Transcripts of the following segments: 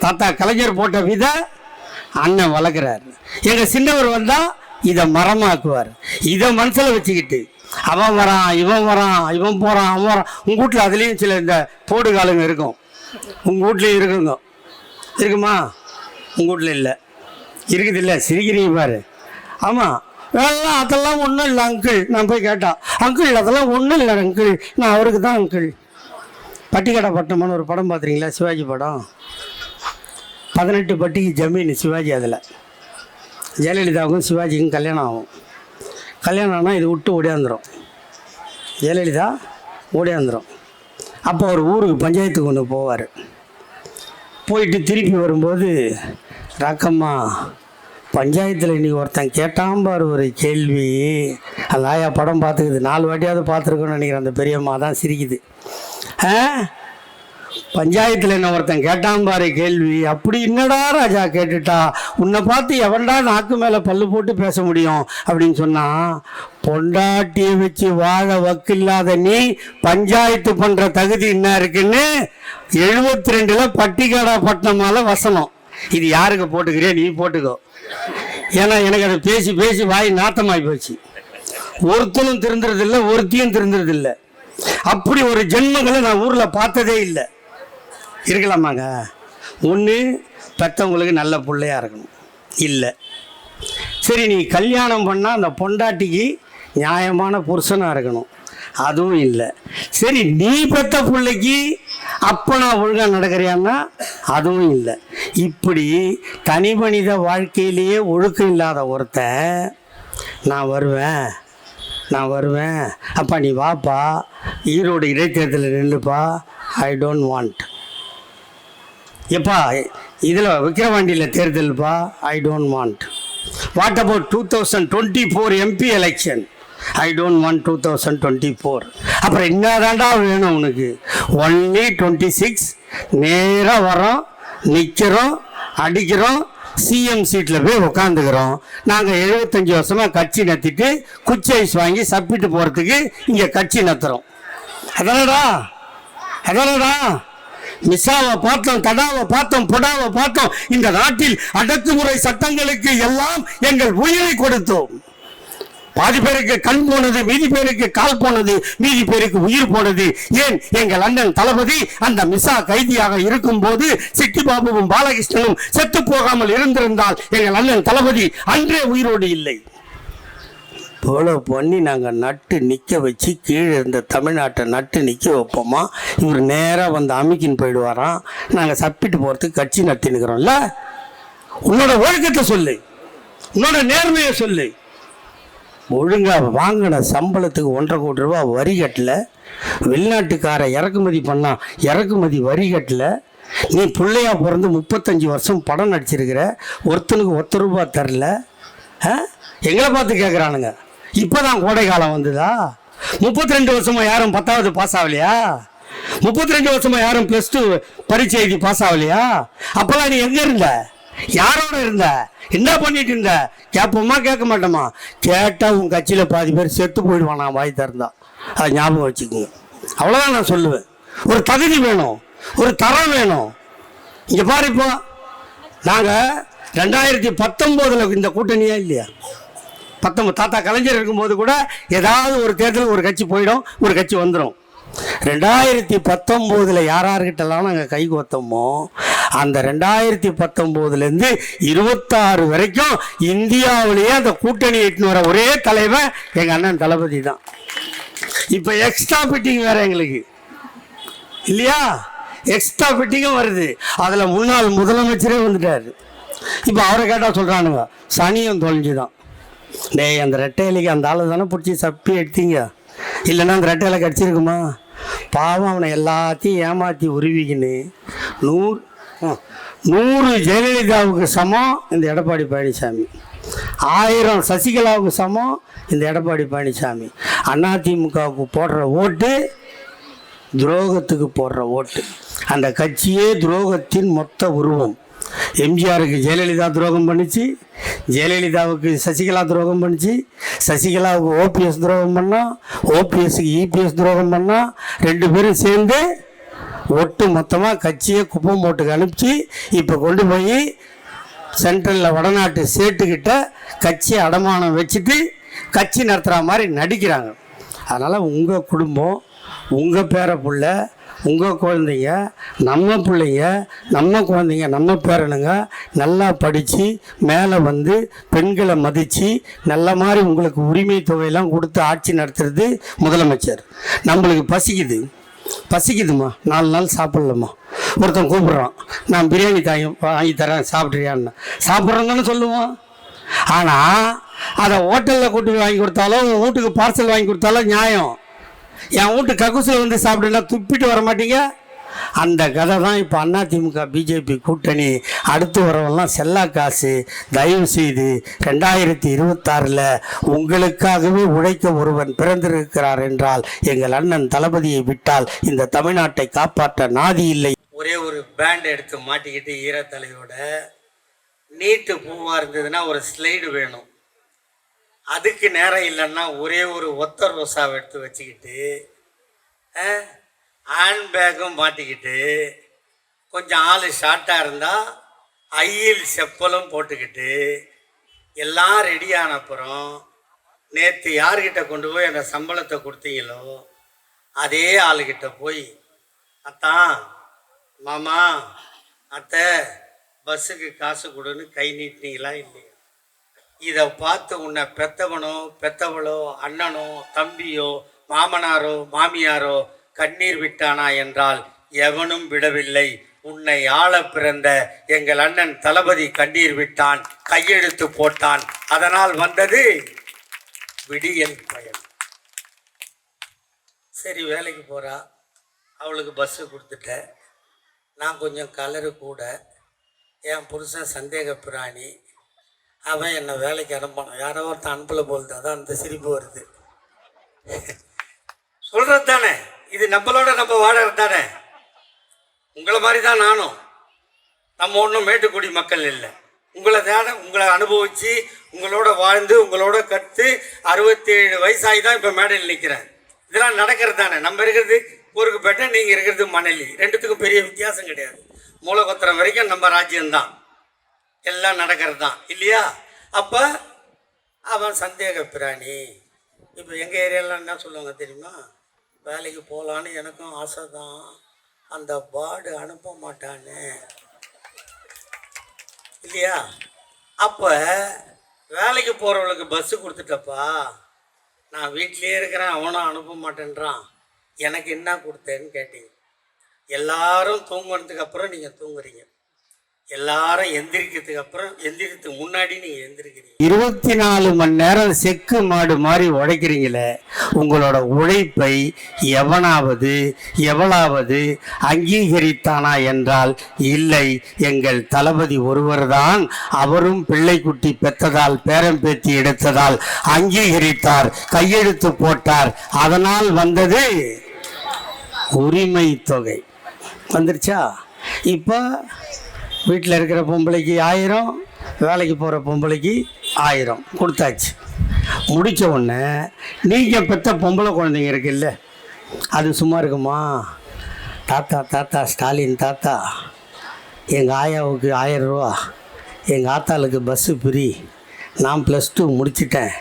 தாத்தா கலைஞர் போட்ட விதை அண்ணன் வளர்க்குறாரு. எங்கள் சின்னவர் வந்தால் இதை மரமாக்குவார். இதை மனசில் வச்சுக்கிட்டு அவன் வரான், இவன் வரான், இவன் போகிறான், அவன் வரான். உங்கள் வீட்டில் அதுலேயும் சில இந்த போடு காலுங்க இருக்கும். உங்கள் வீட்லேயும் இருக்குங்க. இருக்குமா? உங்கள் வீட்டில் இல்லை, இருக்குது இல்லை, சிரிக்கிறீங்க பாரு. ஆமாம், வேணாம், அதெல்லாம் ஒன்றும் இல்லை அங்கிள். நான் போய் கேட்டான், அங்கிள் அதெல்லாம் ஒன்றும் இல்லை அங்கிள், நான் அவருக்கு தான் அங்கிள். பட்டிக்கடை பட்டணம்னு ஒரு படம் பார்த்துறீங்களா? சிவாஜி படம். 18 பட்டிக்கு ஜமீன் சிவாஜி. அதில் ஜெயலலிதாவுக்கும் சிவாஜிக்கும் கல்யாணம் ஆகும். கல்யாணம் ஆனால் இது விட்டு ஓடியாந்துடும். ஜெயலலிதா ஓடியாந்துடும். அப்போ அவர் ஊருக்கு பஞ்சாயத்துக்கு ஒன்று போவார். போயிட்டு திருப்பி வரும்போது, ராக்கம்மா பஞ்சாயத்தில் இன்றைக்கி ஒருத்தன் கேட்டான் பாரு ஒரு கேள்வி. அந்த ஆயா படம் பார்த்துக்குது, 4 வாட்டியாவது பார்த்துருக்கோன்னு நினைக்கிறேன். அந்த பெரியம்மா தான் சிரிக்குது. பஞ்சாயத்தில் என்ன ஒருத்தன் கேட்டான் பாரு கேள்வி. அப்படி என்னடா ராஜா கேட்டுட்டா, உன்னை பார்த்து எவன்டா நாக்கு மேலே பல்லு போட்டு பேச முடியும் அப்படின்னு சொன்னான். பொண்டாட்டியை வச்சு வாழ வக்கில்லாத நீ பஞ்சாயத்து பண்ணுற தகுதி என்ன இருக்குன்னு 72ல் பட்டிக்காடா பட்டணமால வசனம். இது யாருக்கு போட்டுக்கிறியா? நீ போட்டுக்கோ. ஏன்னா எனக்கு அதை பேசி பேசி வாய் நாத்தமாகி போச்சு. ஒருத்தனும் திருந்துறதில்லை, ஒருத்தியும் திருந்துறதில்லை. அப்படி ஒரு ஜென்மங்களை நான் ஊரில் பார்த்ததே இல்லை. இருக்கலாமாங்க? ஒன்று பெற்றவங்களுக்கு நல்ல பிள்ளையாக இருக்கணும். இல்லை, சரி நீ கல்யாணம் பண்ணால் அந்த பொண்டாட்டிக்கு நியாயமான புருஷனாக இருக்கணும். அதுவும் இல்லை. சரி நீ பெற்ற பிள்ளைக்கு அப்போ நான் ஒழுங்காக நடக்கிறியான்னா அதுவும் இல்லை. இப்படி தனி மனித வாழ்க்கையிலேயே ஒழுக்கம் இல்லாத ஒருத்தன் நான் வருவேன் அப்பா நீ வாப்பா, ஈரோடு இடைத்தேர்தலில் நில்லுப்பா, ஐ டோன்ட் வாண்ட். எப்பா இதில் விக்கிரவாண்டியில் தேர்தல்ப்பா, I don't want. What about 2024 MP election? I don't want 2024. அப்புறம் என்னதாண்டா வேணும் உனக்கு? ஒன்லி 26. நேராக வரோம், நிற்கிறோம், அடிக்கிறோம், சிஎம் சீட்டில் போய் உட்காந்துக்கிறோம். நாங்கள் 75 வருஷமாக கட்சி நத்திட்டு குச்சி ஐஸ் வாங்கி சப்பிட்டு போகிறதுக்கு இங்கே கட்சி நத்துறோம். அதானடா மிஸ்ஸாவை பார்த்தோம், தடாவை பார்த்தோம், பொடாவை பார்த்தோம். இந்த நாட்டில் அடக்குமுறை சட்டங்களுக்கு எல்லாம் எங்கள் உயிரை கொடுத்தோம். பாதி பேருக்கு கண் போனது, மீதி பேருக்கு கால் போனது, மீதி பேருக்கு உயிர் போனது. ஏன்? எங்கள் அண்ணன் தளபதி அந்த மிஸ்ஸா கைதியாக இருக்கும் போது சிட்டிபாபுவும் பாலகிருஷ்ணனும் செத்து போகாமல் இருந்திருந்தால் எங்கள் அண்ணன் தளபதி அன்றே உயிரோடு இல்லை. போல பண்ணி நாங்கள் நட்டு நிற்க வச்சு கீழே இருந்த தமிழ்நாட்டை நட்டு நிற்க வைப்போமா? இவர் நேராக வந்து அமிக்கின்னு போயிடுவாராம். நாங்கள் சப்பிட்டு போகிறதுக்கு கட்சி நட்டினுக்கிறோம்ல. உன்னோட ஒழுக்கத்தை சொல்லு, உன்னோட நேர்மையை சொல்லு. ஒழுங்காக வாங்கின சம்பளத்துக்கு 1.5 கோடி ரூபா வரி கட்டல. வெளிநாட்டுக்கார இறக்குமதி பண்ணால் இறக்குமதி வரி கட்டல. நீ பிள்ளையா பிறந்து 35 வருஷம் படம் நடிச்சிருக்கிற, ஒருத்தனுக்கு 1 ரூபா தரல. எங்களை பார்த்து கேட்குறானுங்க. இப்போ தான் கோடை காலம் வந்துதா? 32 வருஷமாக யாரும் 10வது பாஸ் ஆகலையா? 32 வருஷமாக யாரும் +2 பரீட்சை எழுதி பாஸ் ஆகலையா? அப்போல்லாம் நீ எங்கே இருந்த? யாரோட இருந்த? என்ன பண்ணிட்டு இருந்த? கேட்போமா கேட்க மாட்டோமா? கேட்டால் உன் கட்சியில் பாதி பேர் செத்து போயிடுவான். நான் வாய் திறந்தா அது ஞாபகம் வச்சுக்கோங்க. அவ்வளோதான் நான் சொல்லுவேன். ஒரு தகுதி வேணும், ஒரு தரம் வேணும். இங்கே பாரு, இப்போ நாங்கள் 2019 இந்த கூட்டணியா இல்லையா? 19 தாத்தா கலைஞர் இருக்கும்போது கூட ஏதாவது ஒரு தேர்தல் ஒரு கட்சி போயிடும், ஒரு கட்சி வந்துடும். 2019 யார்கிட்டலாம் நாங்கள் கை கோத்தோமோ அந்த 2019 26 வரைக்கும் இந்தியாவிலேயே அந்த கூட்டணி எட்டுன்னு வர ஒரே தலைவன் எங்கள் அண்ணன் தளபதி தான். இப்போ எக்ஸ்ட்ரா ஃபிட்டிங் வேற எங்களுக்கு இல்லையா? எக்ஸ்ட்ரா ஃபிட்டிங்கும் வருது. அதில் முன்னாள் முதலமைச்சரே வந்துட்டார். இப்போ அவரை கேட்டால் சொல்கிறானுங்க சனியும் தொலைஞ்சுதான். டேய், அந்த ரெட்டையிலைக்கு அந்த ஆளு தானே பிடிச்சி சப்பி எடுத்தீங்க, இல்லைன்னா அந்த ரெட்டையில கிடச்சிருக்குமா? பாவம், அவனை எல்லாத்தையும் ஏமாற்றி உருவிக்கின்னு 100 ஜெயலலிதாவுக்கு சமம் இந்த எடப்பாடி பழனிசாமி, 1000 சசிகலாவுக்கு சமம் இந்த எடப்பாடி பழனிசாமி. அதிமுகவுக்கு போடுற ஓட்டு துரோகத்துக்கு போடுற ஓட்டு. அந்த கட்சியே துரோகத்தின் மொத்த உருவம். எம்ஜிஆருக்கு ஜெயலலிதா துரோகம் பண்ணிச்சு, ஜெயலலிதாவுக்கு சசிகலா துரோகம் பண்ணிச்சு, சசிகலாவுக்கு ஓபிஎஸ் துரோகம் பண்ணா, ஓபிஎஸ்க்கு இபிஎஸ் துரோகம் பண்ணா, 2 பேரும் சேர்ந்து ஒட்டு மொத்தமாக கட்சியை குப்பம் போட்டுக்கு அனுப்பிச்சு இப்போ கொண்டு போய் சென்ட்ரலில் வடநாட்டு சேட்டுக்கிட்ட கட்சி அடமானம் வச்சுட்டு கட்சி நடத்துகிற மாதிரி நடிக்கிறாங்க. அதனால் உங்கள் குடும்பம், உங்கள் பேர புள்ள, உங்கள் குழந்தைங்க, நம்ம பிள்ளைங்க, நம்ம குழந்தைங்க, நம்ம பேரனுங்க நல்லா படித்து மேலே வந்து பெண்களை மதித்து நல்ல மாதிரி உங்களுக்கு உரிமை தொகையெல்லாம் கொடுத்து ஆட்சி நடத்துறது முதலமைச்சர். நம்மளுக்கு பசிக்குதுமா, 4 நாள் சாப்பிட்லம்மா. ஒருத்தன் கூப்பிட்றான், நான் பிரியாணி வாங்கி தரேன் சாப்பிட்றியான்னு. சாப்பிட்றோன்னு தானே சொல்லுவோம். ஆனால் அதை ஹோட்டலில் கூட்டி வாங்கி கொடுத்தாலும் வீட்டுக்கு பார்சல் வாங்கி கொடுத்தாலும் நியாயம். என் வீட்டு கக்கூசில் வந்து சாப்பிடுன்னா துப்பிட்டு வர மாட்டீங்க. அந்த கதை தான் இப்போ அதிமுக பிஜேபி கூட்டணி. அடுத்து வரவெல்லாம் செல்லா காசு. தயவு செய்து 2026 உங்களுக்காகவே உழைக்க ஒருவன் பிறந்திருக்கிறார் என்றால் எங்கள் அண்ணன் தளபதியை விட்டால் இந்த தமிழ்நாட்டை காப்பாற்ற நாதி இல்லை. ஒரே ஒரு பேண்ட் எடுத்து மாட்டிக்கிட்டு ஈரத்தலையோட நீட்டு பூவாக இருந்ததுன்னா ஒரு ஸ்லைடு வேணும். அதுக்கு நேரம் இல்லைன்னா ஒரே ஒரு ஒத்த ரோசாவை எடுத்து வச்சுக்கிட்டு ஹேண்ட் பேக்கும் மாட்டிக்கிட்டு கொஞ்சம் ஆள் ஷார்ட்டாக இருந்தால் ஐயில் செப்பலும் போட்டுக்கிட்டு எல்லாம் ரெடியான அப்புறம் நேற்று யார்கிட்ட கொண்டு போய் அந்த சம்பளத்தை கொடுத்தீங்களோ அதே ஆளுக்கிட்ட போய் அத்தான் மாமா அத்தை பஸ்ஸுக்கு காசு கொடுன்னு கை நீட்டினீங்களா இல்லையா? இதை பார்த்து உன்னை பெத்தவளோ அண்ணனோ தம்பியோ மாமனாரோ மாமியாரோ கண்ணீர் விட்டானா என்றால் எவனும் விடவில்லை. உன்னை ஆள பிறந்த எங்கள் அண்ணன் தளபதி கண்ணீர் விட்டான், கையெழுத்து போட்டான். அதனால் வந்தது விடியல் பயன். சரி, வேலைக்கு போகிறா, அவளுக்கு பஸ்ஸு கொடுத்துட்டேன். நான் கொஞ்சம் கலரு கூட, என் புருஷன் சந்தேக பிராணி, அவன் என்னை வேலைக்கு அனுப்பானான். யாரோ ஒருத்தன் அனுப்பலை போல்தான், அதான் அந்த சிரிப்பு வருது. சொல்கிறது தானே, இது நம்மளோட நம்ம வாழறது தானே. உங்களை மாதிரி தான் நானும். நம்ம ஒன்றும் மேட்டுக்குடி மக்கள் இல்லை. உங்களை அனுபவித்து உங்களோட வாழ்ந்து உங்களோட கற்று 67 வயசாகி தான் இப்போ மேடையில் நிற்கிறேன். இதெல்லாம் நடக்கிறது தானே. நம்ம இருக்கிறது ஊருக்கு பெட்ட, நீங்கள் இருக்கிறது மணலி. ரெண்டுத்துக்கும் பெரிய வித்தியாசம் கிடையாது. மூலகொத்திரம் வரைக்கும் நம்ம ராஜ்யம்தான். எல்லாம் நடக்கிறது தான் இல்லையா? அப்போ அவன் சந்தேக பிராணி. இப்போ எங்கள் ஏரியாவில் என்ன சொல்லுவாங்க தெரியுமா? வேலைக்கு போகலான்னு எனக்கும் ஆசை தான், அந்த பாடு அனுப்ப மாட்டான்னு இல்லையா? அப்போ வேலைக்கு போகிறவளுக்கு பஸ்ஸு கொடுத்துட்டப்பா, நான் வீட்டிலே இருக்கிறேன், அவனும் அனுப்ப மாட்டேன்றான், எனக்கு என்ன கொடுத்தேன்னு கேட்டீங்க. எல்லாரும் தூங்குறதுக்கு அப்புறம் நீங்கள் தூங்குறீங்க, எல்லாரும் எந்திரிக்கிறதுக்கு முன்னாடி நீங்கள் எந்திரிக்கிறீங்க. 24 மணி நேரம் செக்கு மாடு மாதிரி உழைக்கிறீங்களே, உங்களோட உழைப்பை எவளாவது அங்கீகரித்தானா என்றால் இல்லை. எங்கள் தளபதி ஒருவர்தான், அவரும் பிள்ளைக்குட்டி பெற்றதால் பேரம்பேத்தி எடுத்ததால் அங்கீகரித்தார், கையெழுத்து போட்டார். அதனால் வந்தது உரிமை தொகை. வந்துருச்சா? இப்போ வீட்டில் இருக்கிற பொம்பளைக்கு 1000, வேலைக்கு போகிற பொம்பளைக்கு 1000 கொடுத்தாச்சு. முடித்த உடனே நீங்கள் பெற்ற பொம்பளை குழந்தைங்க இருக்குல்ல, அது சும்மா இருக்குமா? தாத்தா ஸ்டாலின் தாத்தா, எங்கள் ஆயாவுக்கு 1000 ரூபா, எங்கள் ஆத்தாளுக்கு பஸ்ஸு ஃப்ரீ, நான் +2 முடிச்சிட்டேன்,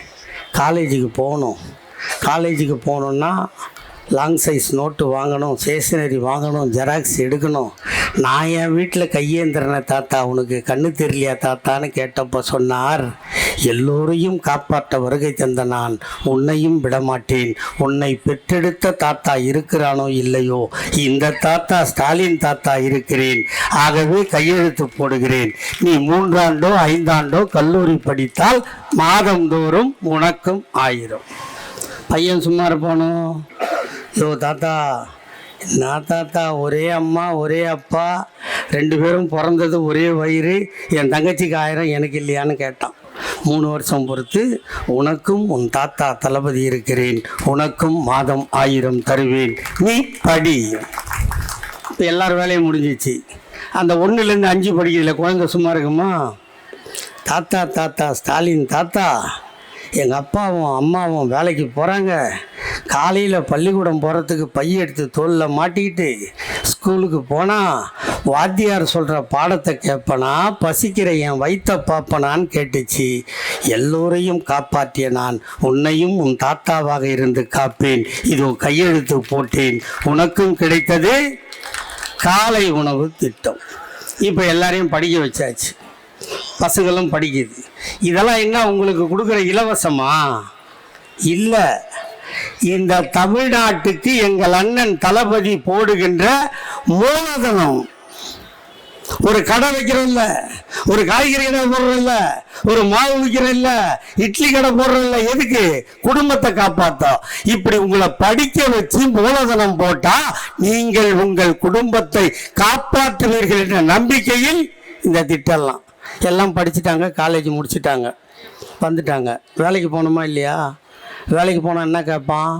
காலேஜுக்கு போகணுன்னா லாங் சைஸ் நோட்டு வாங்கணும், ஸ்டேஷனரி வாங்கணும், ஜெராக்ஸ் எடுக்கணும். நான் என் வீட்டில் கையேந்திரனை தாத்தா, உனக்கு கண்ணு தெரியலையா தாத்தான்னு கேட்டப்போ சொன்னார், எல்லோரையும் காப்பாற்ற வருகை தந்த நான் உன்னையும் விடமாட்டேன். உன்னை பெற்றெடுத்த தாத்தா இருக்கிறானோ இல்லையோ, இந்த தாத்தா ஸ்டாலின் தாத்தா இருக்கிறேன். ஆகவே கையெழுத்து போடுகிறேன். நீ 3 ஆண்டோ 5 ஆண்டோ கல்லூரி படித்தால் மாதந்தோறும் உனக்கும் 1000. பையன் சும்மா இருப்பானோ? யோ தாத்தா, நான் தாத்தா, ஒரே அம்மா ஒரே அப்பா, 2 பேரும் பிறந்தது ஒரே வயிறு, என் தங்கச்சிக்கு 1000 எனக்கு இல்லையான்னு கேட்டான். 3 வருஷம் பொறுத்து உனக்கும் உன் தாத்தா தளபதி இருக்கிறேன், உனக்கும் மாதம் 1000 தருவேன், நீ படி. இப்போ எல்லாரும் வேலையும் முடிஞ்சிச்சு. அந்த 1லேருந்து 5 படிக்கிறதுல குழந்தை சும்மா இருக்குமா? தாத்தா ஸ்டாலின் தாத்தா, எங்கள் அப்பாவும் அம்மாவும் வேலைக்கு போகிறாங்க, காலையில் பள்ளிக்கூடம் போகிறதுக்கு பைய எடுத்து தோளில் மாட்டிக்கிட்டு ஸ்கூலுக்கு போனால் வாத்தியார் சொல்கிற பாடத்தை கேட்பனா, பசிக்கிற என் வயிற்ற பார்ப்பனான்னு கேட்டுச்சு. எல்லோரையும் காப்பாற்றிய நான் உன்னையும் உன் தாத்தாவாக இருந்து காப்பேன். இதோ கையெழுத்து போட்டேன். உனக்கும் கிடைத்தது காலை உணவு திட்டம். இப்போ எல்லாரையும் படிக்க வச்சாச்சு, பசங்களும் படிக்குது. இதெல்லாம் என்ன உங்களுக்கு கொடுக்குற இலவசமா? இல்லை, இந்த தமிழ்நாட்டுக்கு எங்கள் அண்ணன் தளபதி போடுகின்ற மூலதனம். ஒரு கடை வைக்கிறோம்ல, ஒரு காய்கறி கடை போடுறோம்ல, ஒரு மாவு விற்கிறோம்ல, இட்லி கடை போடுறோம்ல, எதுக்கு? குடும்பத்தை காப்பாற்றோம். இப்படி உங்களை படிக்க வச்சு மூலதனம் போட்டா நீங்கள் உங்கள் குடும்பத்தை காப்பாற்றுவீர்கள் என்ற நம்பிக்கையில் இந்த திட்டம்லாம். எல்லாம் படிச்சுட்டாங்க, காலேஜ் முடிச்சுட்டாங்க, வந்துட்டாங்க. வேலைக்கு போகணுமா இல்லையா? வேலைக்கு போனால் என்ன கேட்பான்?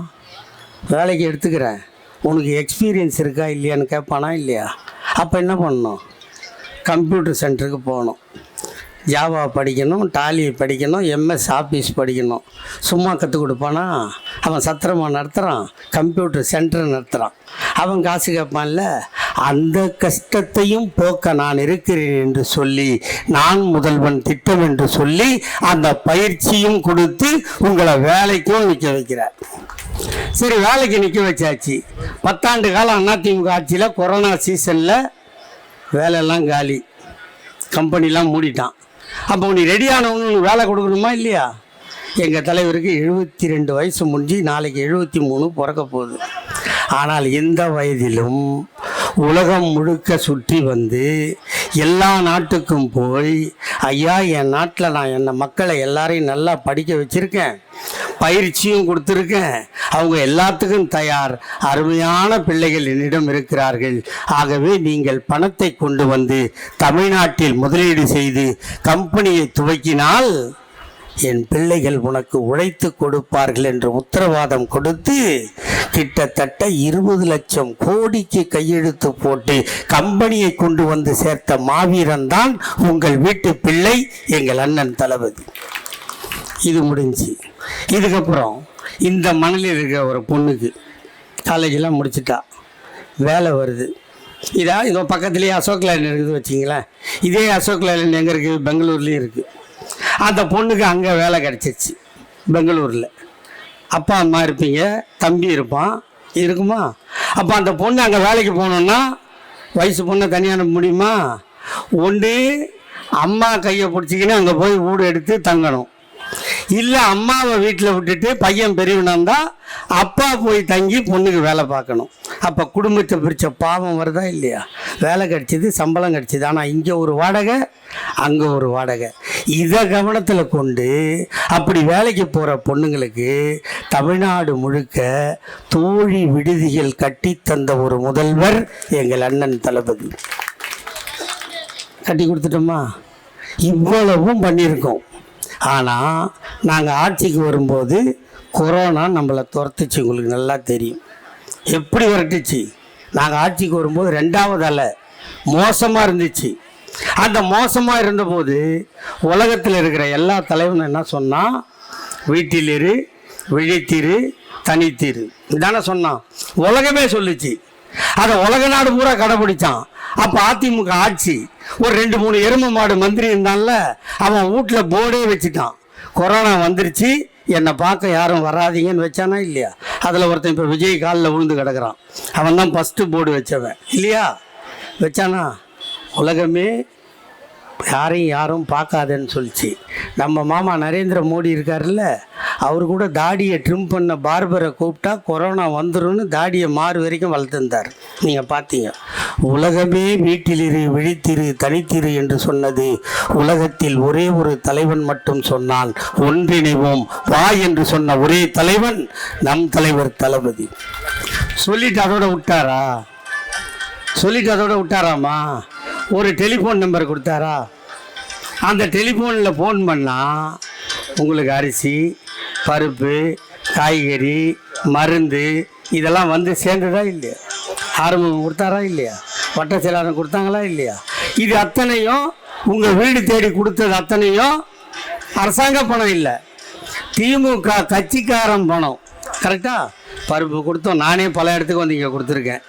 வேலைக்கு எடுத்துக்கிறேன், உனக்கு எக்ஸ்பீரியன்ஸ் இருக்கா இல்லையான்னு கேட்பானா இல்லையா? அப்போ என்ன பண்ணணும்? கம்ப்யூட்டர் சென்டருக்கு போகணும், ஜாவா படிக்கணும், டாலி படிக்கணும், எம்எஸ் ஆஃபீஸ் படிக்கணும். சும்மா கற்றுக் கொடுப்பானா? அவன் சத்திரமாக நடத்துகிறான், கம்ப்யூட்டர் சென்டர் நடத்துகிறான். அவன் காசு கேட்பான்ல. அந்த கஷ்டத்தையும் போக்க நான் இருக்கிறேன் என்று சொல்லி, நான் முதல்வன் திட்டம் என்று சொல்லி அந்த பயிற்சியும் கொடுத்து உங்களை வேலைக்கும் நிற்க வைக்கிறார். சரி, வேலைக்கு நிற்க வச்சாச்சு. 10 ஆண்டு காலம் அதிமுக ஆட்சியில் கொரோனா சீசனில் வேலையெல்லாம் காலி, கம்பெனிலாம் மூடிட்டான். அப்போ நீ ரெடியானவனு வேலை கொடுக்கணுமா இல்லையா? எங்கள் தலைவருக்கு 72 வயசு முடிஞ்சு நாளைக்கு 73 பிறக்க போகுது. ஆனால் இந்த வயதிலும் உலகம் முழுக்க சுற்றி வந்து எல்லா நாட்டுக்கும் போய், ஐயா என் நாட்டில் நான் என்னை மக்களை எல்லாரையும் நல்லா படிக்க வச்சுருக்கேன், பயிற்சியும் கொடுத்துருக்கேன், அவங்க எல்லாத்துக்கும் தயார், அருமையான பிள்ளைகள் என்னிடம் இருக்கிறார்கள், ஆகவே நீங்கள் பணத்தை கொண்டு வந்து தமிழ்நாட்டில் முதலீடு செய்து கம்பெனியை துவக்கினால் என் பிள்ளைகள் உனக்கு உழைத்து கொடுப்பார்கள் என்று உத்தரவாதம் கொடுத்து கிட்டத்தட்ட 20 லட்சம் கோடிக்கு கையெழுத்து போட்டு கம்பெனியை கொண்டு வந்து சேர்த்த மாவீரன் தான் உங்கள் வீட்டு பிள்ளை எங்கள் அண்ணன் தளபதி. இது முடிஞ்சு. இதுக்கப்புறம் இந்த மணலில் இருக்கிற ஒரு பொண்ணுக்கு காலேஜெலாம் முடிச்சுட்டா, வேலை வருது. இதோ பக்கத்துலேயே அசோக் லேண்ட் இருக்குது வச்சிங்களேன். இதே அசோக் லேண்ட் எங்கே இருக்குது? பெங்களூர்லேயும் இருக்குது. அந்த பொண்ணுக்கு அங்கே வேலை கிடச்சிச்சு பெங்களூரில். அப்பா அம்மா இருப்பீங்க, தம்பி இருப்பான், இருக்குமா? அப்போ அந்த பொண்ணு அங்கே வேலைக்கு போகணுன்னா வயசு பொண்ணை தனியாக அனுப்ப முடியுமா? ஒன்று அம்மா கையை பிடிச்சிக்கின்னு அங்கே போய் வீடு எடுத்து தங்கணும், இல்லை அம்மாவை வீட்டில் விட்டுட்டு பையன் பெரியவனாக அப்பா போய் தங்கி பொண்ணுக்கு வேலை பார்க்கணும். அப்போ குடும்பத்தை பிரித்த பாவம் வருதா இல்லையா? வேலை கிடச்சிது, சம்பளம் கிடச்சிது, ஆனால் இங்கே ஒரு வாடகை, அங்கே ஒரு வாடகை. இதை கவனத்தில் கொண்டு அப்படி வேலைக்கு போகிற பொண்ணுங்களுக்கு தமிழ்நாடு முழுக்க தோழி விடுதிகள் கட்டித்தந்த ஒரு முதல்வர் எங்கள் அண்ணன் தளபதி. கட்டி கொடுத்துட்டோமா? இவ்வளவும் பண்ணியிருக்கோம். ஆனால் நாங்கள் ஆட்சிக்கு வரும்போது கொரோனா நம்மளை துரத்துச்சு. உங்களுக்கு நல்லா தெரியும் எப்படி விரட்டுச்சு. நாங்கள் ஆட்சிக்கு வரும்போது 2வது அலை மோசமாக இருந்துச்சு. அந்த மோசமாக இருந்தபோது உலகத்தில் இருக்கிற எல்லா தலைவனும் என்ன சொன்னால், வீட்டிலிரு, விழித்திரு, தனித்திரு இதானே சொன்னான். உலகமே சொல்லிச்சு. அதை உலக நாடு பூரா கடைப்பிடிச்சான். அப்போ அதிமுக ஆட்சி ஒரு 2-3 எருமை மாடு மந்திரி இருந்தான்ல, அவன் வீட்டில் போர்டே வச்சுட்டான். கொரோனா வந்துருச்சு, என்னை பார்க்க யாரும் வராதிங்கன்னு வச்சானா இல்லையா? அதில் ஒருத்தன் இப்போ விஜய் காலில் விழுந்து கிடக்கிறான். அவன் தான் ஃபஸ்ட்டு போர்டு வச்சவன் இல்லையா? வச்சானா? உலகமே யாரும் பார்க்காதேன்னு சொல்லிச்சு. நம்ம மாமா நரேந்திர மோடி இருக்கார்ல, அவர் கூட தாடியை ட்ரிம் பண்ண பார்பரை கூப்பிட்டா கொரோனா வந்துரும்னு தாடியை மாறு வரைக்கும் வளர்த்துருந்தார். நீங்கள் பார்த்தீங்க. உலகமே வீட்டிலிரு, விழித்திரு, தனித்திரு என்று சொன்னது உலகத்தில் ஒரே ஒரு தலைவன் மட்டும் சொன்னான். ஒன்றிணைவோம் வா என்று சொன்ன ஒரே தலைவன் நம் தலைவர் தளபதி. சொல்லிட்டு அதோட விட்டாரா? சொல்லிட்டு அதோட விட்டாராமா? ஒரு டெலிஃபோன் நம்பர் கொடுத்தாரா? அந்த டெலிஃபோனில் ஃபோன் பண்ணால் உங்களுக்கு அரிசி, பருப்பு, காய்கறி, மருந்து இதெல்லாம் வந்து சேர்ந்ததா இல்லையா? ஆரம்பம் கொடுத்தாரா இல்லையா? வட்ட செயலாளர் கொடுத்தாங்களா இல்லையா? இது அத்தனையும் உங்கள் வீடு தேடி கொடுத்தது அத்தனையும் அரசாங்க பணம் இல்லை, திமுக கட்சிக்காரன் பணம். கரெக்டா? பருப்பு கொடுத்தோம். நானே பல இடத்துக்கு வந்து இங்கே கொடுத்துருக்கேன்.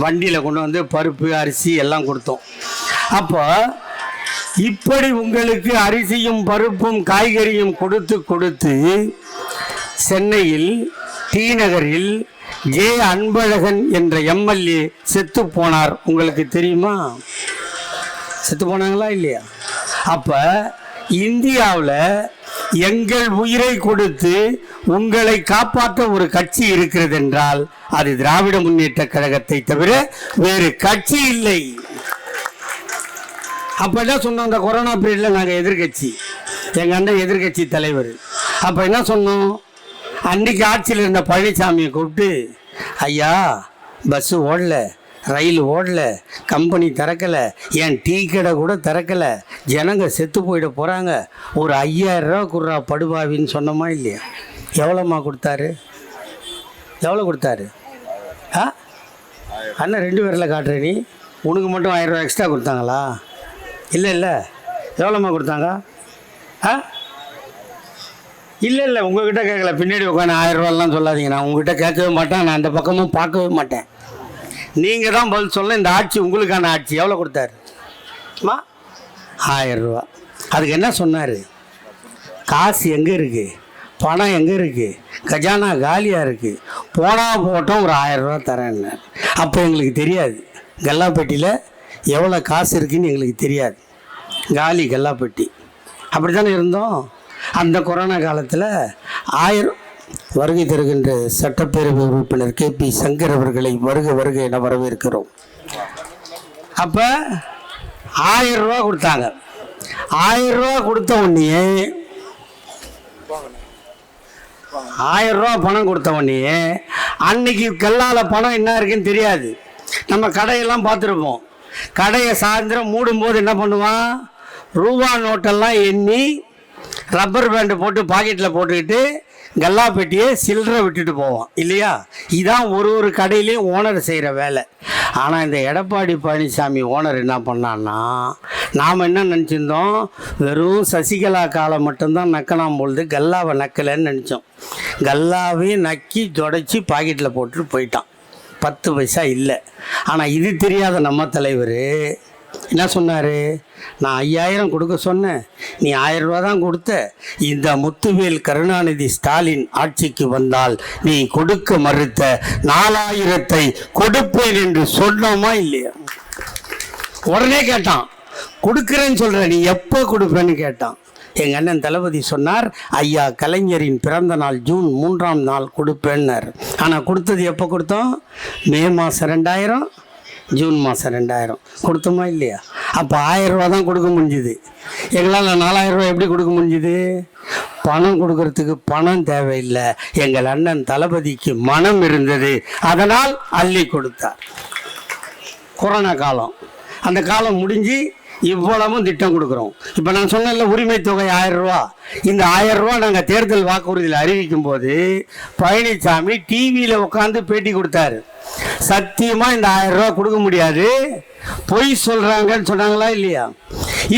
வண்டியில் கொண்டு வந்து பருப்பு அரிசி எல்லாம் கொடுத்தோம். அப்போ இப்படி உங்களுக்கு அரிசியும் பருப்பும் காய்கறியும் கொடுத்து கொடுத்து சென்னையில் டி நகரில் ஜே அன்பழகன் என்ற எம்எல்ஏ செத்து போனார். உங்களுக்கு தெரியுமா? செத்து போனாங்களா இல்லையா? அப்போ இந்தியாவில் எங்கள் உயிரை கொடுத்து உங்களை காப்பாற்ற ஒரு கட்சி இருக்கிறது என்றால் அது திராவிட முன்னேற்ற கழகத்தை தவிர வேறு கட்சி இல்லை. அப்போ என்ன சொன்னோம்? அந்த கொரோனா பீரியடில் நாங்கள் எதிர்கட்சி, எங்கள் அண்ணன் எதிர்கட்சி தலைவர். அப்போ என்ன சொன்னோம்? அன்றைக்கி ஆட்சியில் இருந்த பழனிசாமியை கூப்பிட்டு, ஐயா பஸ்ஸு ஓடல, ரயில் ஓடல, கம்பெனி திறக்கலை, ஏன் டீ கடை கூட திறக்கலை, ஜனங்க செத்து போயிட போகிறாங்க, ஒரு 5000 ரூபா குடுறா படுபாவின்னு சொன்னோமா இல்லையா? எவ்வளோம்மா கொடுத்தாரு? எவ்வளோ கொடுத்தாரு? அண்ணன் 2 பேரில் காட்டுற நீ, உனக்கு மட்டும் 1000 ரூபா எக்ஸ்ட்ரா கொடுத்தாங்களா? இல்லை எவ்வளோம்மா கொடுத்தாங்க? இல்லை உங்ககிட்ட கேட்கல, பின்னாடி உட்காந்து 1000 ரூபாலாம் சொல்லாதீங்க. நான் உங்ககிட்ட கேட்கவே மாட்டேன், நான் அந்த பக்கமும் பார்க்கவே மாட்டேன். நீங்கள் தான் பதில் சொல்ல. இந்த ஆட்சி உங்களுக்கான ஆட்சி. எவ்வளோ கொடுத்தாரு? 1000 ரூபா. அதுக்கு என்ன சொன்னார்? காசு எங்கே இருக்குது, பணம் எங்கே இருக்குது, கஜானா காலியாக இருக்குது, போனால் போட்டோம் ஒரு 1000 ரூபா தரேன்னு. அப்போ எங்களுக்கு தெரியாது கல்லாப்பட்டியில் எவ்வளோ காசு இருக்குதுன்னு எங்களுக்கு தெரியாது. காலி கல்லாப்பட்டி. அப்படி தானே இருந்தோம். அந்த கொரோனா காலத்தில் 1000 வருகை தருகின்ற சட்டப்பேரவை உறுப்பினர் KP சங்கர் அவர்களை வருக என வரவேற்கிறோம். அப்போ 1000 ரூபா கொடுத்தாங்க. 1000 ரூபா கொடுத்த உடனே 1000 ரூபா பணம் கொடுத்த உடனே அன்னைக்கு கல்லால் பணம் என்ன இருக்குன்னு தெரியாது. நம்ம கடையெல்லாம் பார்த்துருப்போம். கடையை சாயந்தரம் மூடும்போது என்ன பண்ணுவான்? ரூபா நோட்டெல்லாம் எண்ணி ரப்பர் பேண்டு போட்டு பாக்கெட்டில் போட்டுக்கிட்டு கல்லாப்பெட்டியை சில்லறை விட்டுட்டு போவோம் இல்லையா? இதான் ஒரு கடையிலையும் ஓனர் செய்கிற வேலை. ஆனால் இந்த எடப்பாடி பழனிசாமி ஓனர் என்ன பண்ணான்னா, நாம் என்ன நினச்சிருந்தோம்? வெறும் சசிகலா காலம் மட்டும்தான் நக்கலாம் பொழுது கல்லாவை நக்கலைன்னு நினச்சோம். கல்லாவே நக்கி தொடச்சி பாக்கெட்டில் போட்டுட்டு போயிட்டான். 10 பைசா இல்லை. ஆனால் இது தெரியாத நம்ம தலைவர் என்ன சொன்னார்? நான் 5000 கொடுக்க சொன்னேன், நீ 1000 ரூபா தான் கொடுத்த. இந்த முத்துவேல் கருணாநிதி ஸ்டாலின் ஆட்சிக்கு வந்தால் நீ கொடுக்க மறுத்த 4000 கொடுப்பேன் என்று சொன்னோமா இல்லையா? உடனே கேட்டான், கொடுக்குறேன்னு சொல்கிற, நீ எப்போ கொடுப்பேன்னு கேட்டான். எங்கள் அண்ணன் தளபதி சொன்னார், ஐயா கலைஞரின் பிறந்த நாள் ஜூன் 3ஆம் நாள் கொடுப்பேன்னார். ஆனால் கொடுத்தது எப்போ கொடுத்தோம்? மே மாதம் 2000, ஜூன் மாதம் 2000 கொடுத்தோமா இல்லையா? அப்போ 1000 ரூபா தான் கொடுக்க முடிஞ்சுது. எங்களால் 4000 ரூபா எப்படி கொடுக்க முடிஞ்சுது? பணம் கொடுக்கறதுக்கு பணம் தேவையில்லை. எங்கள் அண்ணன் தளபதிக்கு மனம் இருந்தது, அதனால் அள்ளி கொடுத்தார். கொரோனா காலம், அந்த காலம் முடிஞ்சு இவ்வளவும் திட்டம் கொடுக்குறோம். இப்போ நான் சொன்னேன்ல உரிமை தொகை 1000 ரூபா. இந்த 1000 ரூபா நாங்கள் தேர்தல் வாக்குறுதியில் அறிவிக்கும் போது பழனிசாமி டிவியில் உட்காந்து பேட்டி கொடுத்தாரு. சத்தியமாக இந்த 1000 ரூபா கொடுக்க முடியாது, பொய் சொல்கிறாங்கன்னு சொன்னாங்களா இல்லையா?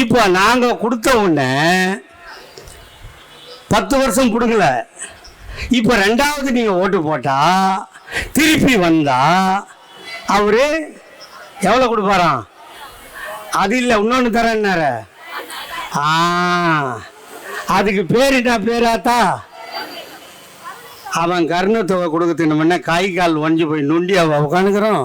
இப்போ நாங்கள் கொடுத்த உடனே 10 வருஷம் கொடுக்கல. இப்போ 2வது நீங்கள் ஓட்டு போட்டால் திருப்பி வந்தால் அவரு எவ்வளோ கொடுப்பாராம்? அது இல்லை, இன்னொன்று தரேன்னார. அதுக்கு பேர் என்ன பேராத்தா? அவன் கருணை தொகை கொடுக்கறதுக்கு முன்னே கை கால் ஒஞ்சி போய் நொண்டி அவள் உட்காந்துக்கிறோம்,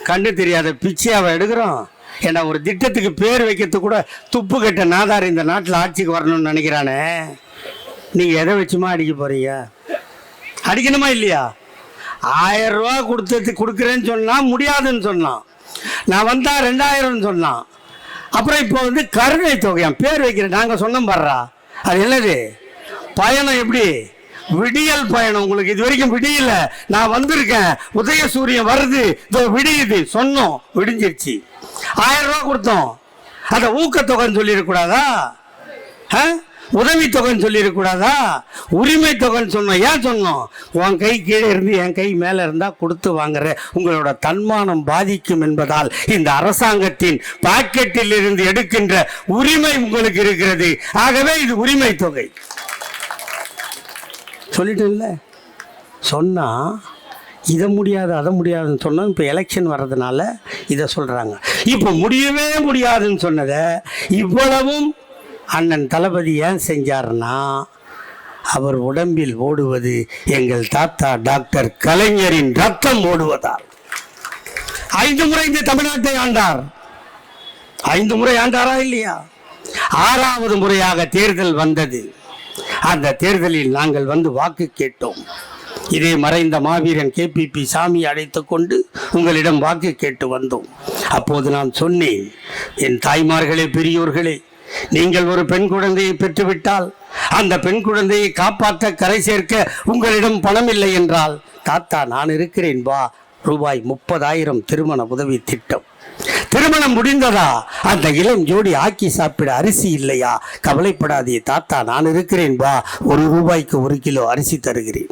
கண்டு தெரியாத பிச்சை அவள் எடுக்கிறோம். ஏன்னா ஒரு திட்டத்துக்கு பேர் வைக்கிறதுக்கு கூட துப்பு கட்ட நாதார் இந்த நாட்டில் ஆட்சிக்கு வரணும்னு நினைக்கிறானே. நீங்கள் எதை வச்சுமா அடிக்க போகிறீங்க? அடிக்கணுமா இல்லையா? 1000 ரூபா கொடுக்குறேன்னு சொன்னால் முடியாதுன்னு சொன்னான். நான் வந்தால் 2000ன்னு சொன்னான். அப்புறம் இப்போ வந்து கருணை தொகையான் பேர் வைக்கிறேன். நாங்கள் சொன்னோம் பாடுறா, அது என்னது? பயணம் எப்படி? விடியல் பயணம். உங்களுக்கு இது வரைக்கும் விடியல, நான் வந்திருக்கேன், உதயசூரியன் வருது, இதோ விடியுது சொன்னோம், விடிஞ்சிருச்சு. 1000 ரூபா கொடுத்தோம். அதை ஊக்கத்தொகைன்னு சொல்லிடக்கூடாதா? உதவித்தொகைன்னு சொல்லிடக்கூடாதா? உரிமை தொகைன்னு சொன்னோம். ஏன் சொன்னோம்? உன் கை கீழே இருந்து என் கை மேலே இருந்தால் கொடுத்து வாங்குற உங்களோட தன்மானம் பாதிக்கும் என்பதால் இந்த அரசாங்கத்தின் பாக்கெட்டில் இருந்து எடுக்கின்ற உரிமை உங்களுக்கு இருக்கிறது. ஆகவே இது உரிமை தொகை சொல்லிட்டு இல்லை சொன்னா இதை முடியாது அதை முடியாதுன்னு சொன்னால் இப்போ எலெக்ஷன் வர்றதுனால இதை சொல்கிறாங்க. இப்போ முடியவே முடியாதுன்னு சொன்னதை இவ்வளவும் அண்ணன் தளபதி ஏன் செஞ்சார்னா, அவர் உடம்பில் ஓடுவது எங்கள் தாத்தா டாக்டர் கலைஞரின் ரத்தம் ஓடுவதால். 5 முறை இந்த தமிழ்நாட்டை ஆண்டார். 5 முறை ஆண்டாரா இல்லையா? 6வது முறையாக தேர்தல் வந்தது. அந்த தேர்தலில் நாங்கள் வந்து வாக்கு கேட்டோம். இதே மறைந்த மாவீரன் KPP சாமி அழைத்து கொண்டு உங்களிடம் வாக்கு கேட்டு வந்தோம். அப்போது நான் சொன்னேன், என் தாய்மார்களே, பெரியோர்களே, நீங்கள் ஒரு பெண் குழந்தையை பெற்றுவிட்டால் அந்த பெண் குழந்தையை காப்பாற்ற கரை சேர்க்க உங்களிடம் பணம் இல்லை என்றால், தாத்தா நான் இருக்கிறேன் வா, ரூபாய் 30,000 திருமண உதவி திட்டம். திருமணம் முடிந்ததா? அந்த இளம் ஜோடி ஆக்கி சாப்பிட அரிசி இல்லையா? கவலைப்படாதே தாத்தா நான் இருக்கிறேன் வா, 1 ரூபாய்க்கு 1 கிலோ அரிசி தருகிறேன்.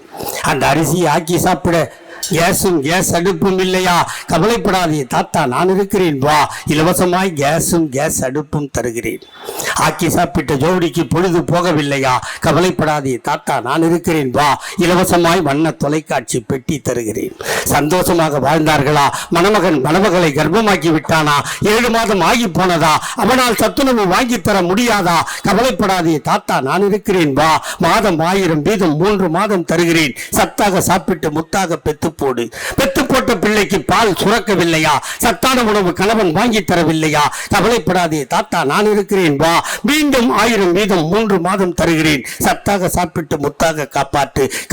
அந்த அரிசியை ஆக்கி சாப்பிட கேஸ் அடுப்பும் இல்லையா? கவலைப்படாதே தாத்தா நான் இருக்கிறேன் வா, இலவசமாய் கேஸ் அடுப்பும் தருகிறேன். ஆக்கி சாப்பிட்ட ஜோடிக்கு பொழுது போகவில்லையா? கவலைப்படாதே தாத்தா நான் இருக்கிறேன் வா, இலவசமாய் வண்ண தொலைக்காட்சி பெட்டி தருகிறேன். சந்தோஷமாக வாழ்ந்தார்களா? மணமகன் மணமகளை கர்ப்பமாக்கி விட்டானா? 7 மாதம் ஆகி போனதா? அவனால் சத்துணவு வாங்கி தர முடியாதா? கவலைப்படாதே தாத்தா நான் இருக்கிறேன் வா, மாதம் 1000 வீதம் 3 மாதம் தருகிறேன். சத்தாக சாப்பிட்டு முத்தாக பெத்து போட்ட பிள்ளைக்கு பால் சுரக்கவில்லையா? சத்தான உணவு கணவன் வாங்கி தரவில்லையா? கவலைப்படாதே தாத்தா நான் இருக்கிறேன் வா, மீண்டும் 1000 வீதம் 3 மாதம் தருகிறேன். சத்தாக சாப்பிட்டு முத்தாக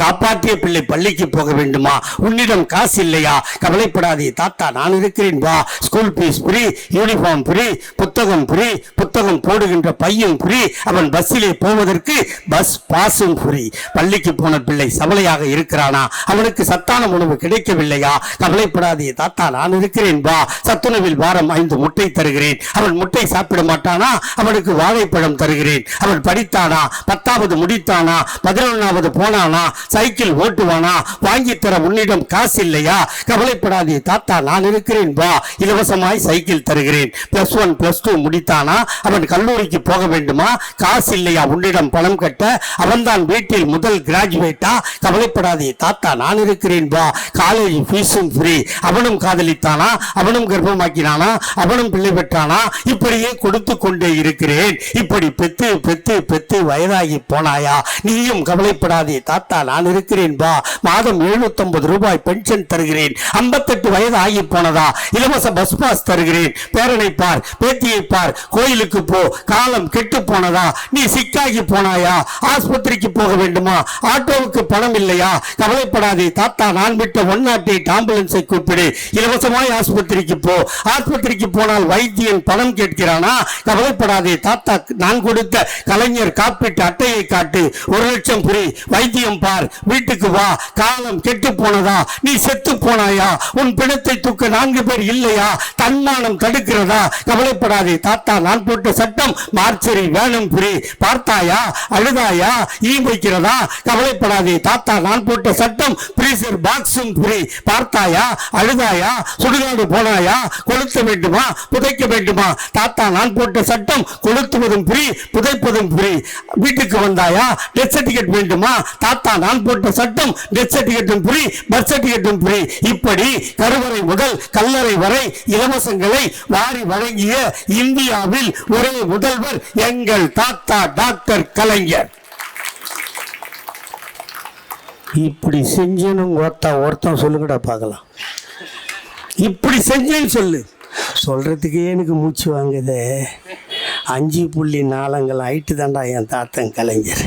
காப்பாற்றிய பிள்ளை பள்ளிக்கு போக வேண்டுமா? உன்னிடம் காசு இல்லையா? கவலைப்படாதே தாத்தா நான் இருக்கிறேன் வா, school fees free, uniform free, புத்தகம் ஃப்ரீ, புத்தகம் போடுகின்ற பையும் ஃப்ரீ, அவன் பஸ்ஸிலே போவதற்கு பஸ் பாஸும் ஃப்ரீ. பள்ளிக்கு போன பிள்ளை சவலையாக இருக்கிறானா? அவனுக்கு சத்தான உணவு கிடைக்கவில்லையா? கவலைப்படாதே தாத்தா நான் இருக்கிறேன் வா, சத்துணவில் வாரம் 5 முட்டை தருகிறேன். அவன் முட்டை சாப்பிட மாட்டானா? அவனுக்கு வாழைப்பழம் தருகிறேன். அவன் படித்தானா? 10வது முடித்தானா? 11வது போனானா? சைக்கிள் ஓட்டுவானா? வாங்கி தர உன்னிடம் காசு இல்லையா? கவலைப்படாதே தாத்தா நான் இருக்கிறேன் வா, இலவசமாய் சைக்கிள் தருகிறேன். +1 +2 முடித்தானா? அவன் கல்லூரிக்கு போக வேண்டுமா? காசு இல்லையா உன்னிடம் பணம் கட்ட? அவன்தான் வீட்டில் முதல் கிராஜுவேட்டா? கவலைப்படாதே தாத்தா நான் இருக்கிறேன் வா, காலேஜ் ஃபீஸும் ஃப்ரீ. அவனும் காதலித்தானா? அவனும் கர்ப்பமாக்கினானா? அவனும் பிள்ளை பெற்றானா? இப்படியே கொடுத்து கொண்டே இருக்கிறேன். இப்படி பெத்து பெத்து பெத்து வயதாகி போனாயா? நீயும் கவலைப்படாதே தாத்தா நான் இருக்கிறேன் வா, மாதம் 750 ரூபாய் பென்ஷன் தருகிறேன். 58 வயது ஆகி போனதா? இலவச பஸ் பாஸ் தருகிறேன். பேரனை பார், பேத்தியை பார், கோயிலுக்கு போ. காலம் கெட்டு போனதா? நீ சிக்காகி போனாயா? ஆஸ்பத்திரிக்கு போக வேண்டுமா? ஆட்டோவுக்கு பணம் இல்லையா? கவலைப்படாதே தாத்தா நான் விட்ட 108 ஆம்புலன்ஸை கூப்பிடு. இலவசமாய் ஆஸ்பத்திரிக்கு போ. ஆஸ்பத்திரிக்கு போனால் வைத்தியன் பணம் கேட்கிறானா? கவலைப்படாதே தாத்தா நான் கொடுத்த கலைஞர் காப்பீட்டு அட்டையை காட்டு. 1 லட்சம் ஃப்ரீ. வைத்தியம் பார், வீட்டுக்கு வா. காலம் கெட்டு போனதா? நீ செத்து போனாயா? உன் பிணத்தை தூக்க 4 பேர் இல்லையா? தன்மானம் தடுக்கிறதா? கவலைப்படாதே தாத்தா நான் போட்ட சட்டம் மார்ச்சரி வேணும் ஃப்ரீ. பார்த்தாயா? அழுதாயா? வைக்கிறதா? கவலைப்படாதே தாத்தா நான் போட்ட சட்டம் பிரீசர் பாக்ஸும் ஃப்ரீ. பார்த்தாயா? அழுதாயா? சுடுகாடு போனாயா? கொளுத்த வேண்டுமா? புதைக்க வேண்டுமா? தாத்தா நான் போட்ட சட்டம் கொளுத்துவதும் ஃப்ரீ, புதைப்பதும் ஃப்ரீ. வீட்டுக்கு வந்தாயா? டெத் சர்டிபிகேட் வேண்டுமா? தாத்தா நான் போட்ட சட்டம் டெத் சர்டிபிகேட்டும் ஃப்ரீ, பர்த் சர்டிபிகேட்டும் ஃப்ரீ. இப்படி கருவறை முதல் கல்லறை வரை இலவசங்களை வாரி வழங்கிய இந்தியாவில் ஒரே முதல்வர் எங்கள் தாத்தா டாக்டர் கலைஞர். இப்படி செஞ்சேன்னு ஒருத்தன் சொல்லுங்கடா பார்க்கலாம். இப்படி செஞ்சேன்னு சொல்றதுக்கே எனக்கு மூச்சு வாங்குதே. 5.4 ஹைட்டு தாண்டா என் தாத்தன் கலைஞர்.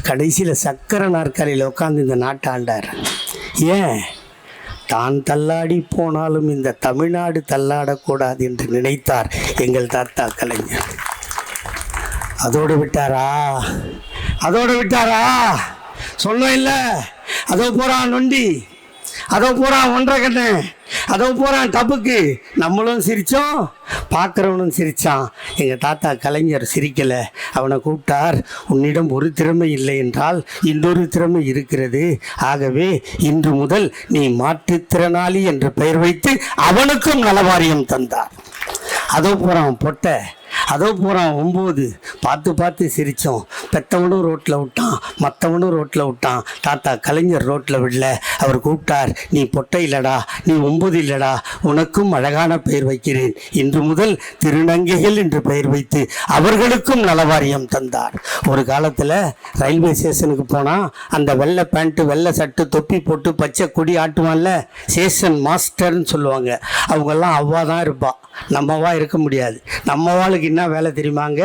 கடைசியில் சக்கரை நாற்காலியில் உட்காந்து இந்த நாட்டை ஆண்டார். ஏன்? தான் தள்ளாடி போனாலும் இந்த தமிழ்நாடு தள்ளாடக்கூடாது என்று நினைத்தார் எங்கள் தாத்தா கலைஞர். அதோடு விட்டாரா? சொன்னோம் இல்லை? அதோ போகிறான் நொண்டி, அதோ போகிறான் 1.5 கண்ணு, அதோ போகிறான் டப்புக்கு. நம்மளும் சிரித்தோம், பார்க்குறவனும் சிரித்தான். எங்கள் தாத்தா கலைஞர் சிரிக்கலை. அவனை கூப்பிட்டார். உன்னிடம் ஒரு திறமை இல்லை என்றால் இன்னொரு திறமை இருக்கிறது. ஆகவே இன்று முதல் நீ மாற்றுத்திறனாளி என்று பெயர் வைத்து அவனுக்கும் நலவாரியம் தந்தார். அதோ போகிறான் பொட்டை, அதோ போகிறான் 9, பார்த்து பார்த்து சிரித்தோம். பெத்தவனும் ரோட்டில் விட்டான், மற்றவனும் ரோட்டில் விட்டான். தாத்தா கலைஞர் ரோட்டில் விடல. அவர் கூப்பிட்டார், நீ பொட்டை இல்லடா, நீ 9 இல்லடா, உனக்கும் அழகான பெயர் வைக்கிறேன். இன்று முதல் திருநங்கைகள் என்று பெயர் வைத்து அவர்களுக்கும் நலவாரியம் தந்தார். ஒரு காலத்தில் ரயில்வே ஸ்டேஷனுக்கு போனால் அந்த வெள்ளை பேண்ட்டு, வெள்ளை சட்டு, தொப்பி போட்டு பச்சை கொடி ஆட்டுவான்ல, ஸ்டேஷன் மாஸ்டர்னு சொல்லுவாங்க. அவங்கெல்லாம் அவ்வா தான் இருப்பாள், நம்மவா இருக்க முடியாது. நம்மவாளுக்கு என்ன வேலை தெரியுமாங்க?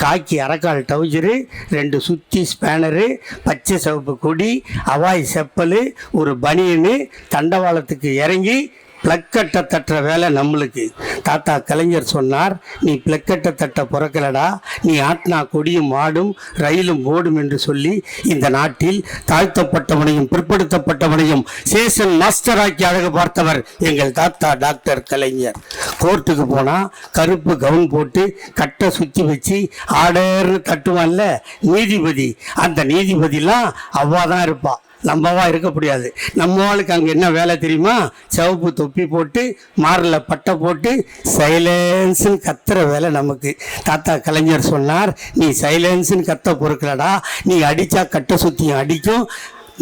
காக்கி அரைக்கால் டவுஜரு, 2 சுத்தி ஸ்பேனரு, பச்சை சிவப்பு கொடி, அவாய் செப்பல், ஒரு பனியனு, தண்டவாளத்துக்கு இறங்கி பிளக்கட்டை தட்டுற வேலை நம்மளுக்கு. தாத்தா கலைஞர் சொன்னார், நீ பிளக்கட்டை தட்ட பிறக்கலடா, நீ ஆட்டினா கொடியும் ஆடும், ரயிலும் ஓடும் என்று சொல்லி இந்த நாட்டில் தாழ்த்தப்பட்டவனையும் பிற்படுத்தப்பட்டவனையும் ஸ்டேஷன் மாஸ்டராக்கி அழகு பார்த்தவர் எங்கள் தாத்தா டாக்டர் கலைஞர். கோர்ட்டுக்கு போனால் கருப்பு கவுன் போட்டு கட்டை சுற்றி வச்சு ஆடர்னு தட்டுவான்ல நீதிபதி, அந்த நீதிபதிலாம் அவ்வா தான் இருப்பாள், நம்மவா இருக்க முடியாது. நம்மளுக்கு அங்கே என்ன வேலை தெரியுமா? சிவப்பு தொப்பி போட்டு மாரில் பட்டை போட்டு சைலன்ஸுன்னு கத்துற வேலை நமக்கு. தாத்தா கலைஞர் சொன்னார், நீ சைலன்ஸுன்னு கத்த பொறுக்கலடா, நீ அடித்தா கட்டை சுற்றியும் அடிக்கும்,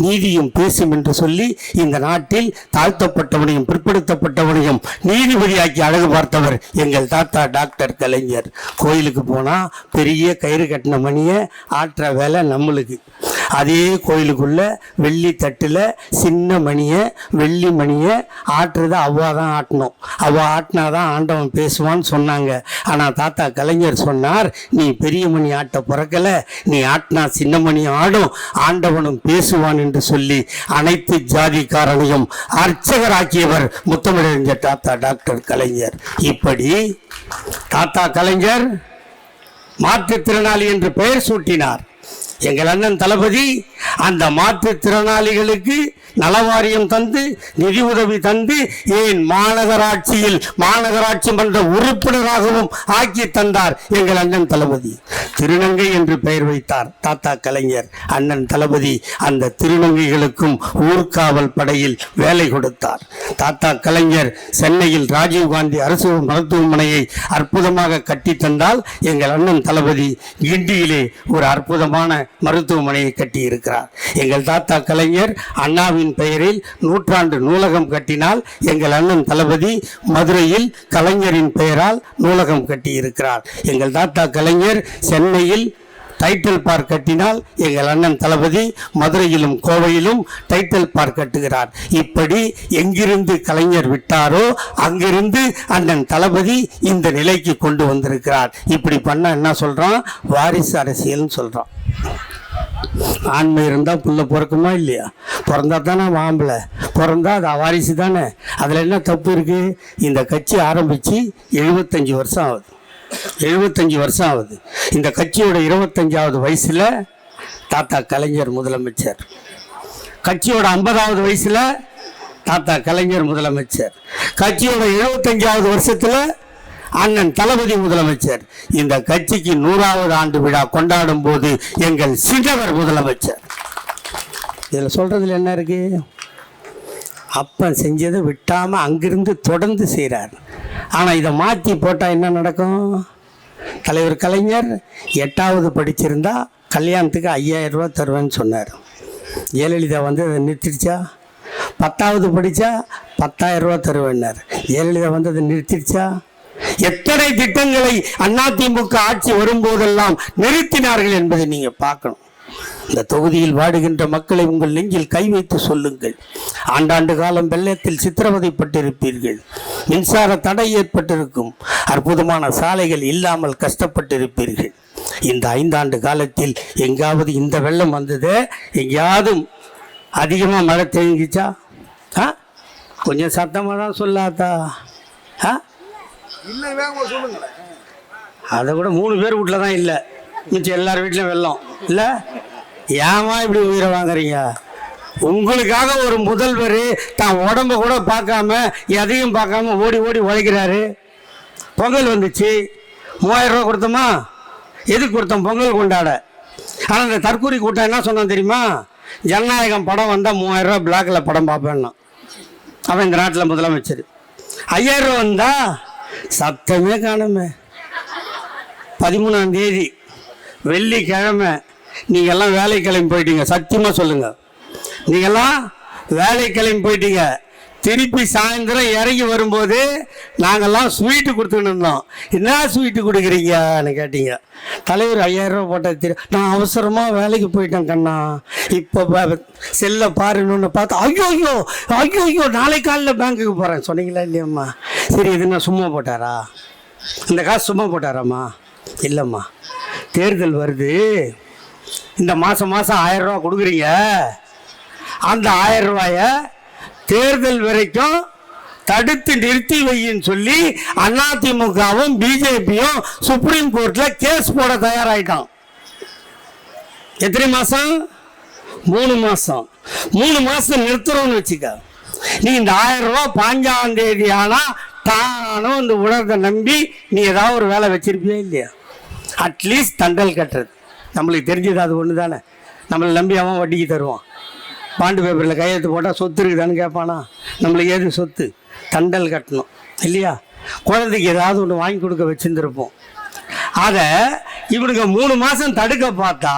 நீதியும் பேசும் என்று சொல்லி இந்த நாட்டில் தாழ்த்தப்பட்டவனையும் பிற்படுத்தப்பட்டவனையும் நீதிபதியாக்கி அழகு பார்த்தவர் எங்கள் தாத்தா டாக்டர் கலைஞர். கோயிலுக்கு போனால் பெரிய கயிறு கட்டின மணியை ஆட்டுற வேலை நம்மளுக்கு. அதே கோயிலுக்குள்ள வெள்ளி தட்டில் சின்ன மணியை, வெள்ளி மணியை ஆட்டுறதை அவ்வா தான் ஆட்டணும். அவ்வா ஆட்டினாதான் ஆண்டவன் பேசுவான்னு சொன்னாங்க. ஆனால் தாத்தா கலைஞர் சொன்னார், நீ பெரிய மணி ஆட்ட பிறக்கலை, நீ ஆட்டினா சின்ன மணி ஆடும், ஆண்டவனும் பேசுவான் என்று சொல்லி அனைத்து ஜாதிக்காரனையும் அர்ச்சகராக்கியவர் முத்தமிழறிஞர் தாத்தா டாக்டர் கலைஞர். இப்படி தாத்தா கலைஞர் மாற்றுத்திறனாளி என்று பெயர் சூட்டினார். எங்கள் அண்ணன் தளபதி அந்த மாற்றுத்திறனாளிகளுக்கு நலவாரியம் தந்து, நிதி உதவி தந்து, ஏன் மாநகராட்சியில் மாநகராட்சி மன்ற உறுப்பினராகவும் ஆக்கி தந்தார் எங்கள் அண்ணன் தளபதி. திருநங்கை என்று பெயர் வைத்தார் தாத்தா கலைஞர். அண்ணன் தளபதி அந்த திருநங்கைகளுக்கும் ஊர்காவல் படையில் வேலை கொடுத்தார். தாத்தா கலைஞர் சென்னையில் ராஜீவ்காந்தி அரசு மருத்துவமனையை அற்புதமாக கட்டி தந்தால், எங்கள் அண்ணன் தளபதி கிண்டியிலே ஒரு அற்புதமான மருத்துவமனையை கட்டி இருக்கிறார். எங்கள் தாத்தா கலைஞர் அண்ணாவின் பெயரில் 100ஆண்டு நூலகம் கட்டினால், எங்கள் அண்ணன் தளபதி மதுரையில் கலைஞரின் பெயரால் நூலகம் கட்டி இருக்கிறார். எங்கள் தாத்தா கலைஞர் சென்னையில் டைட்டில் பார்க் கட்டினால், எங்கள் அண்ணன் தளபதி மதுரையிலும் கோவையிலும் டைட்டில் பார்க் கட்டுகிறார். இப்படி எங்கிருந்து கலைஞர் விட்டாரோ அங்கிருந்து அண்ணன் தளபதி இந்த நிலைக்கு கொண்டு வந்திருக்கிறார். இப்படி பண்ண என்ன சொல்றான்? வாரிசு அரசியல்னு சொல்றான். ஆண்மை இருந்தால் புள்ள பிறக்குமா இல்லையா? பிறந்தா தானே ஆம்பளை, பிறந்தா அது வாரிசு தானே. அதில் என்ன தப்பு இருக்கு? இந்த கட்சி ஆரம்பித்து 75 வருஷம் ஆகுது. 75 வருஷம் ஆகுது. இந்த கட்சியோட 25வது வயசுல தாத்தா கலைஞர் முதலமைச்சர். கட்சியோட 50வது வயசுல தாத்தா கலைஞர் முதலமைச்சர். கட்சியோட 75வது வருஷத்துல அண்ணன் தளபதி முதலமைச்சர். இந்த கட்சிக்கு 100வது ஆண்டு விழா கொண்டாடும் போது எங்கள் சின்னவர் முதலமைச்சர். இதில் சொல்றதுல என்ன இருக்கு? அப்பன் செஞ்சதை விட்டாம அங்கிருந்து தொடர்ந்து செய்கிறார். ஆனால் இதை மாற்றி போட்டால் என்ன நடக்கும்? தலைவர் கலைஞர் 8வது படிச்சிருந்தா கல்யாணத்துக்கு 5000 ரூபா தருவேன்னு சொன்னார். ஜெயலலிதா வந்து அதை நிறுத்திடுச்சா? 10வது படித்தா 10,000 ரூபா தருவேன்னார். ஜெயலலிதா வந்து அதை நிறுத்திடுச்சா? எத்தனை திட்டங்களை அதிமுக ஆட்சி வரும்போதெல்லாம் நிறுத்தினார்கள் என்பதை நீங்க பார்க்கணும். இந்த தொகுதியில் வாடுகின்ற மக்களை உங்கள் நெஞ்சில் கை வைத்து சொல்லுங்கள். ஆண்டாண்டு காலம் வெள்ளத்தில் சித்திரவதைப்பட்டிருப்பீர்கள், மின்சார தடை ஏற்பட்டிருக்கும், அற்புதமான சாலைகள் இல்லாமல் கஷ்டப்பட்டிருப்பீர்கள். இந்த 5 ஆண்டு காலத்தில் எங்காவது இந்த வெள்ளம் வந்தது? எங்கேயாவது அதிகமாக மழை தேங்கிச்சா? கொஞ்சம் சத்தமாக தான் சொல்லாதா? அதை கூட 3 பேர் வீட்டில் தான் இல்லை, மிச்சம் எல்லார் வீட்லையும் வெள்ளம் இல்லை. ஏமா இப்படி உயிரை வாங்குறீங்க? உங்களுக்காக ஒரு முதல்வர் தான் உடம்ப கூட பார்க்காம எதையும் பார்க்காம ஓடி ஓடி உழைக்கிறாரு. பொங்கல் வந்துச்சு, 3000 ரூபா கொடுத்தோமா? எதுக்கு கொடுத்தோம்? பொங்கல் கொண்டாட. ஆனால் இந்த தற்கூரி கூட்டம் என்ன சொன்னான் தெரியுமா? ஜனநாயகம் படம் வந்தால் 3000 ரூபா பிளாக்ல படம் பார்ப்பேன்னா. அவன் இந்த நாட்டில் முதலமைச்சர். 5000 ரூபா வந்தா சத்தமே காணுமே. 13ஆம் தேதி வெள்ளிக்கிழமை நீங்கள்லாம் வேலை கிளம்பி போயிட்டீங்க. சத்தியமாக சொல்லுங்கள், நீங்கள்லாம் வேலை கிளம்பி போயிட்டீங்க. திருப்பி சாயந்தரம் இறங்கி வரும்போது நாங்கள்லாம் ஸ்வீட்டு கொடுத்துக்கிட்டு இருந்தோம். என்ன ஸ்வீட்டு கொடுக்குறீங்கன்னு கேட்டீங்க. தலைவர் 5000 ரூபா போட்டால் நான் அவசரமாக வேலைக்கு போயிட்டேன் கண்ணா, இப்போ செல்லை பாருன்னு பார்த்து ஐயோ ஐயோ ஐயோ ஐயோ நாளைக்கு காலையில் பேங்க்குக்கு போகிறேன் சொன்னீங்களா இல்லையம்மா? சரி, இது நான் சும்மா போட்டாரா? இந்த காசு சும்மா போட்டாராம்மா? இல்லைம்மா, தேர்தல் வருது, இந்த மாதம் 1000 ரூபா கொடுக்குறீங்க, அந்த 1000 ரூபாயை தேர்தல் வரைக்கும் தடுத்து நிறுத்தி வையின்னு சொல்லி அதிமுகவும் பிஜேபியும் சுப்ரீம் கோர்ட்ல கேஸ் போட தயாராயிட்டான். எத்தனை மாசம்? 3 மாசம். 3 மாசம் நிறுத்துறோம்னு வச்சுக்க. நீ இந்த 1000 ரூபா 5ஆம் தேதி ஆனா தானும் இந்த உலகத்தை நம்பி நீ ஏதாவது ஒரு வேலை வச்சிருப்பியா இல்லையா? அட்லீஸ்ட் தண்டல் கட்டுறது நம்மளுக்கு தெரிஞ்சது அது ஒன்று தானே. நம்மளை நம்பி அவன் வட்டிக்கு தருவான். பாண்டு பேப்பரில் கையெழுத்து போட்டால் சொத்து இருக்குதான்னு கேட்பானா? நம்மளுக்கு ஏது சொத்து? தண்டல் கட்டணும் இல்லையா? குழந்தைக்கு ஏதாவது ஒன்று வாங்கி கொடுக்க வச்சுருந்துருப்போம். அதை இவனுக்கு 3 மாதம் தடுக்க பார்த்தா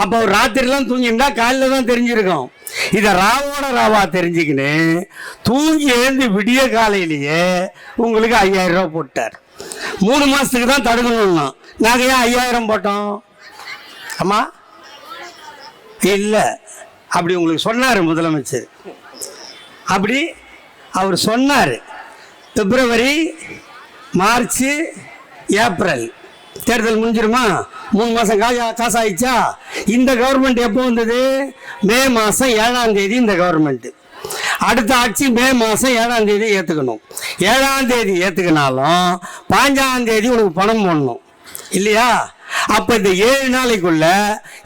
அப்போ ஒரு ராத்திரிலாம் தூங்கியிருந்தா காலையில் தான் தெரிஞ்சிருக்கும். இதை ராவோட ராவா தெரிஞ்சுக்கின்னு தூங்கி எழுந்து விடிய காலையிலேயே உங்களுக்கு 5000 ரூபா போட்டார். 3 மாதத்துக்கு தான் தடுக்கணும்னா நாங்கள் ஏன் 5000 போட்டோம்? ஆமா இல்லை, அப்படி உங்களுக்கு சொன்னார் முதலமைச்சர். அப்படி அவர் சொன்னார். பிப்ரவரி, மார்ச், ஏப்ரல் தேர்தல் முடிஞ்சிருமா? 3 மாதம் காசு ஆயிடுச்சா? இந்த கவர்மெண்ட் எப்போ வந்தது? மே மாதம் 7ஆம் தேதி இந்த கவர்மெண்ட்டு. அடுத்த ஆட்சி மே மாதம் 7ஆம் தேதி ஏற்றுக்கணும். 7ஆம் தேதி ஏற்றுக்கினாலும் 5ஆம் தேதி உனக்கு பணம் போடணும் இல்லையா? அப்போ இந்த 7 நாளைக்குள்ள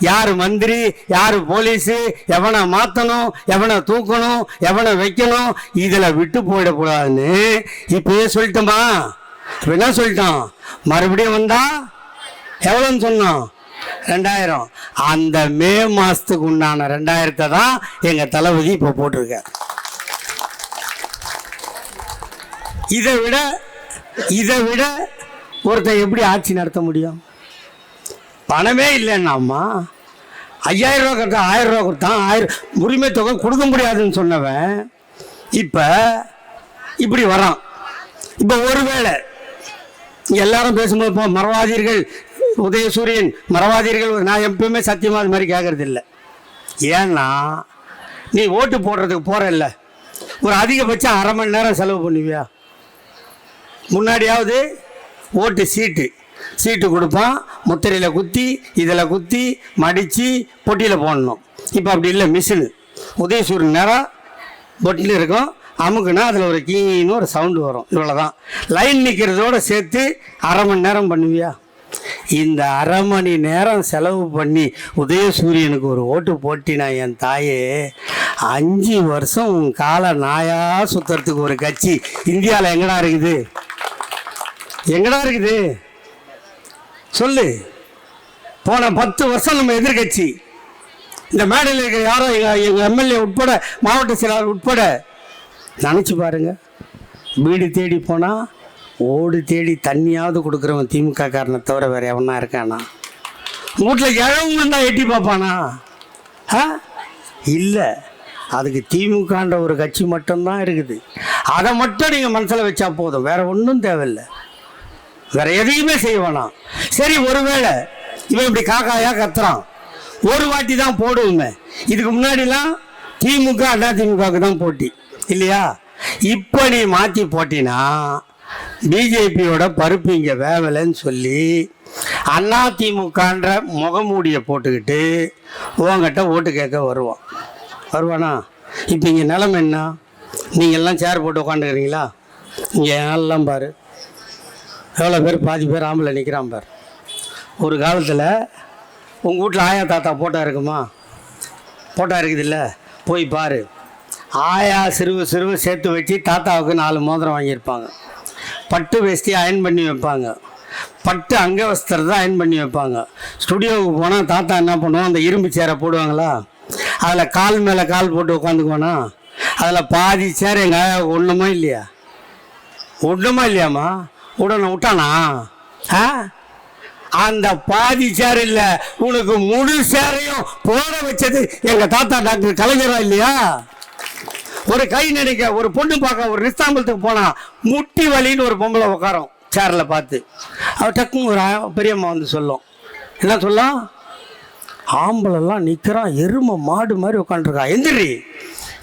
யார் மந்திரி, யார் போலீஸு, எவனை மாற்றணும், எவனை தூக்கணும், எவனை வைக்கணும், இதில் விட்டு போயிடக்கூடாதுன்னு இப்போயே சொல்லிட்டோமா? இப்போ என்ன சொல்லிட்டோம்? மறுபடியும் வந்தா எவ்வளோன்னு சொன்னோம்? 2000. அந்த மே மாதத்துக்கு உண்டான 2000 தான் எங்கள் தளபதி இப்போ போட்டிருக்க. இதை விட ஒருத்தன் எப்படி ஆட்சி நடத்த முடியும்? பணமே இல்லைன்னாம்மா 5000 ரூபா கொடுத்தான், 1000 ரூபா கொடுத்தான், 1000 உரிமை தொகை கொடுக்க முடியாதுன்னு சொன்னவன் இப்போ இப்படி வரான். இப்போ ஒருவேளை எல்லாரும் பேசும்போது இப்போ மறவாதீர்கள் உதயசூரியன், மறவாதீர்கள், நான் எப்பவுமே சத்தியமாக அது மாதிரி கேட்கறது இல்லை. ஏன்னா நீ ஓட்டு போடுறதுக்கு போகிறல்ல, ஒரு அதிகபட்சம் 1/2 மணி நேரம் செலவு பண்ணுவியா? முன்னாடியாவது ஓட்டு சீட்டு கொடுப்பான், முத்திரையில் குத்தி இதில் குத்தி மடித்து பொட்டியில் போடணும். இப்போ அப்படி இல்லை, மிஷினு. உதயசூரியன் நேரம் பொட்டில் இருக்கும், அமுக்குன்னா அதில் ஒரு கீன்னு ஒரு சவுண்டு வரும். இவ்வளோதான். லைன் நிற்கிறதோடு சேர்த்து 1/2 மணி நேரம் பண்ணுவியா? இந்த 1/2 மணி நேரம் செலவு பண்ணி உதயசூரியனுக்கு ஒரு ஓட்டு போட்டினா என் தாயே 5 வருஷம் உன் காலை நாயாக சுற்றுறதுக்கு ஒரு கட்சி இந்தியாவில் எங்கடா இருக்குது? எங்கடா இருக்குது சொல்லு. போன 10 வருஷம் நம்ம எதிர்கட்சி, இந்த மேடையில் இருக்கிற யாரோ எங்கள் எம்எல்ஏ உட்பட, மாவட்ட செயலாளர் உட்பட நினச்சி பாருங்க. வீடு தேடி போனால் ஓடு தேடி தண்ணியாவது கொடுக்குறவன் திமுக காரனை தவிர வேறு எவனா இருக்கானா? வீட்டில் இழவுன்னா எட்டி பார்ப்பானா? இல்லை, அதுக்கு திமுகன்ற ஒரு கட்சி மட்டும்தான் இருக்குது. அதை மட்டும் நீங்கள் மனசில் வச்சா போதும், வேறு ஒன்றும் தேவையில்லை, வேற எதையுமே செய்ய வேணாம். சரி, ஒருவேளை இவன் இப்படி காக்காயா கத்துறான், ஒரு வாட்டி தான் போடுவோங்க. இதுக்கு முன்னாடிலாம் திமுக அதிமுகவுக்கு தான் போட்டி இல்லையா? இப்போ நீ மாற்றி போட்டினா பிஜேபியோட பருப்பு இங்கே வேவலைன்னு சொல்லி அதிமுகன்ற முகமூடியை போட்டுக்கிட்டு உங்ககிட்ட ஓட்டு கேட்க வருவானா? இப்போ இங்கே நிலைமை என்ன? நீங்கள்லாம் சேர் போட்டு உட்காந்துக்கிறீங்களா? இங்கே எல்லாம் பாரு, எவ்வளோ பேர், பாதி பேர் ஆம்பளை நிற்கிறான் பார். ஒரு காலத்தில் உங்கள் வீட்டில் ஆயா தாத்தா போட்டா இருக்குமா? போட்டா இருக்குதில்ல, போய் பாரு. ஆயா சிறுவு சேர்த்து வச்சு தாத்தாவுக்கு 4 மோதிரம் வாங்கியிருப்பாங்க. பட்டு வேஷ்டி அயன் பண்ணி வைப்பாங்க, பட்டு அங்க வஸ்திரத்தை அயன் பண்ணி வைப்பாங்க. ஸ்டுடியோவுக்கு போனால் தாத்தா என்ன பண்ணுவோம்? அந்த இரும்பு சேரை போடுவாங்களா, அதில் கால் மேலே கால் போட்டு உட்காந்துக்குவானா? அதில் பாதி சேர் எங்கள் ஆயாவுக்கு ஒன்றுமா இல்லையாம்மா? உடனே விட்டானா? அந்த பாதி சேர் இல்ல, உனக்கு முழு சேரையும் போட வச்சது எங்க தாத்தா டாக்டர் கலைஞரா இல்லையா? ஒரு கை நினைக்க, ஒரு பொண்ணு பார்க்க ஒரு நிஸ்தாம்பலத்துக்கு போனா முட்டி வலின்னு ஒரு பொம்பளை உட்காரும் சேர்ல பார்த்து. அவ டக்குன்னு ஒரு பெரியம்மா வந்து சொல்லும், என்ன சொல்லும், ஆம்பளெல்லாம் நிற்கிறான் எருமை மாடு மாதிரி உட்காந்துருக்கா, எந்திரி.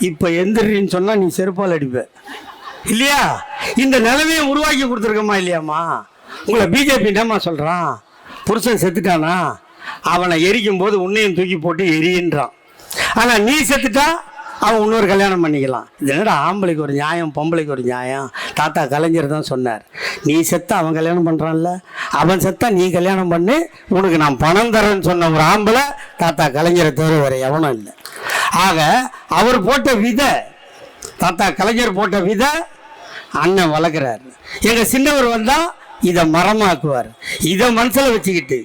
இப்போ எந்திரின்னு சொன்னால் நீ செருப்பால் அடிப்ப இல்லையா? இந்த நிலைமையை உருவாக்கி கொடுத்துருக்கோமா இல்லையாம்மா? உங்களை பிஜேபி என்னம்மா சொல்கிறான், புருஷன் செத்துட்டானா அவனை எரிக்கும் போது உன்னையும் தூக்கி போட்டு எரியின்றான். ஆனால் நீ செத்துட்டா அவன் இன்னொரு கல்யாணம் பண்ணிக்கலாம். இது என்னடா ஆம்பளைக்கு ஒரு நியாயம், பொம்பளைக்கு ஒரு நியாயம்? தாத்தா கலைஞர் தான் சொன்னார், நீ செத்தா அவன் கல்யாணம் பண்ணுறான்ல, அவன் செத்தா நீ கல்யாணம் பண்ணு, உனக்கு நான் பணம் தரேன்னு சொன்ன ஒரு ஆம்பளை தாத்தா கலைஞரை தவிர வேறு எவனும் இல்லை. ஆக அவர் போட்ட விதை, தாத்தா கலைஞர் போட்ட விதை அண்ணன் வளர்க்குறாரு. எங்கள் சின்னவர் வந்தால் இதை மரமாக்குவார். இதை மனசில் வச்சுக்கிட்டு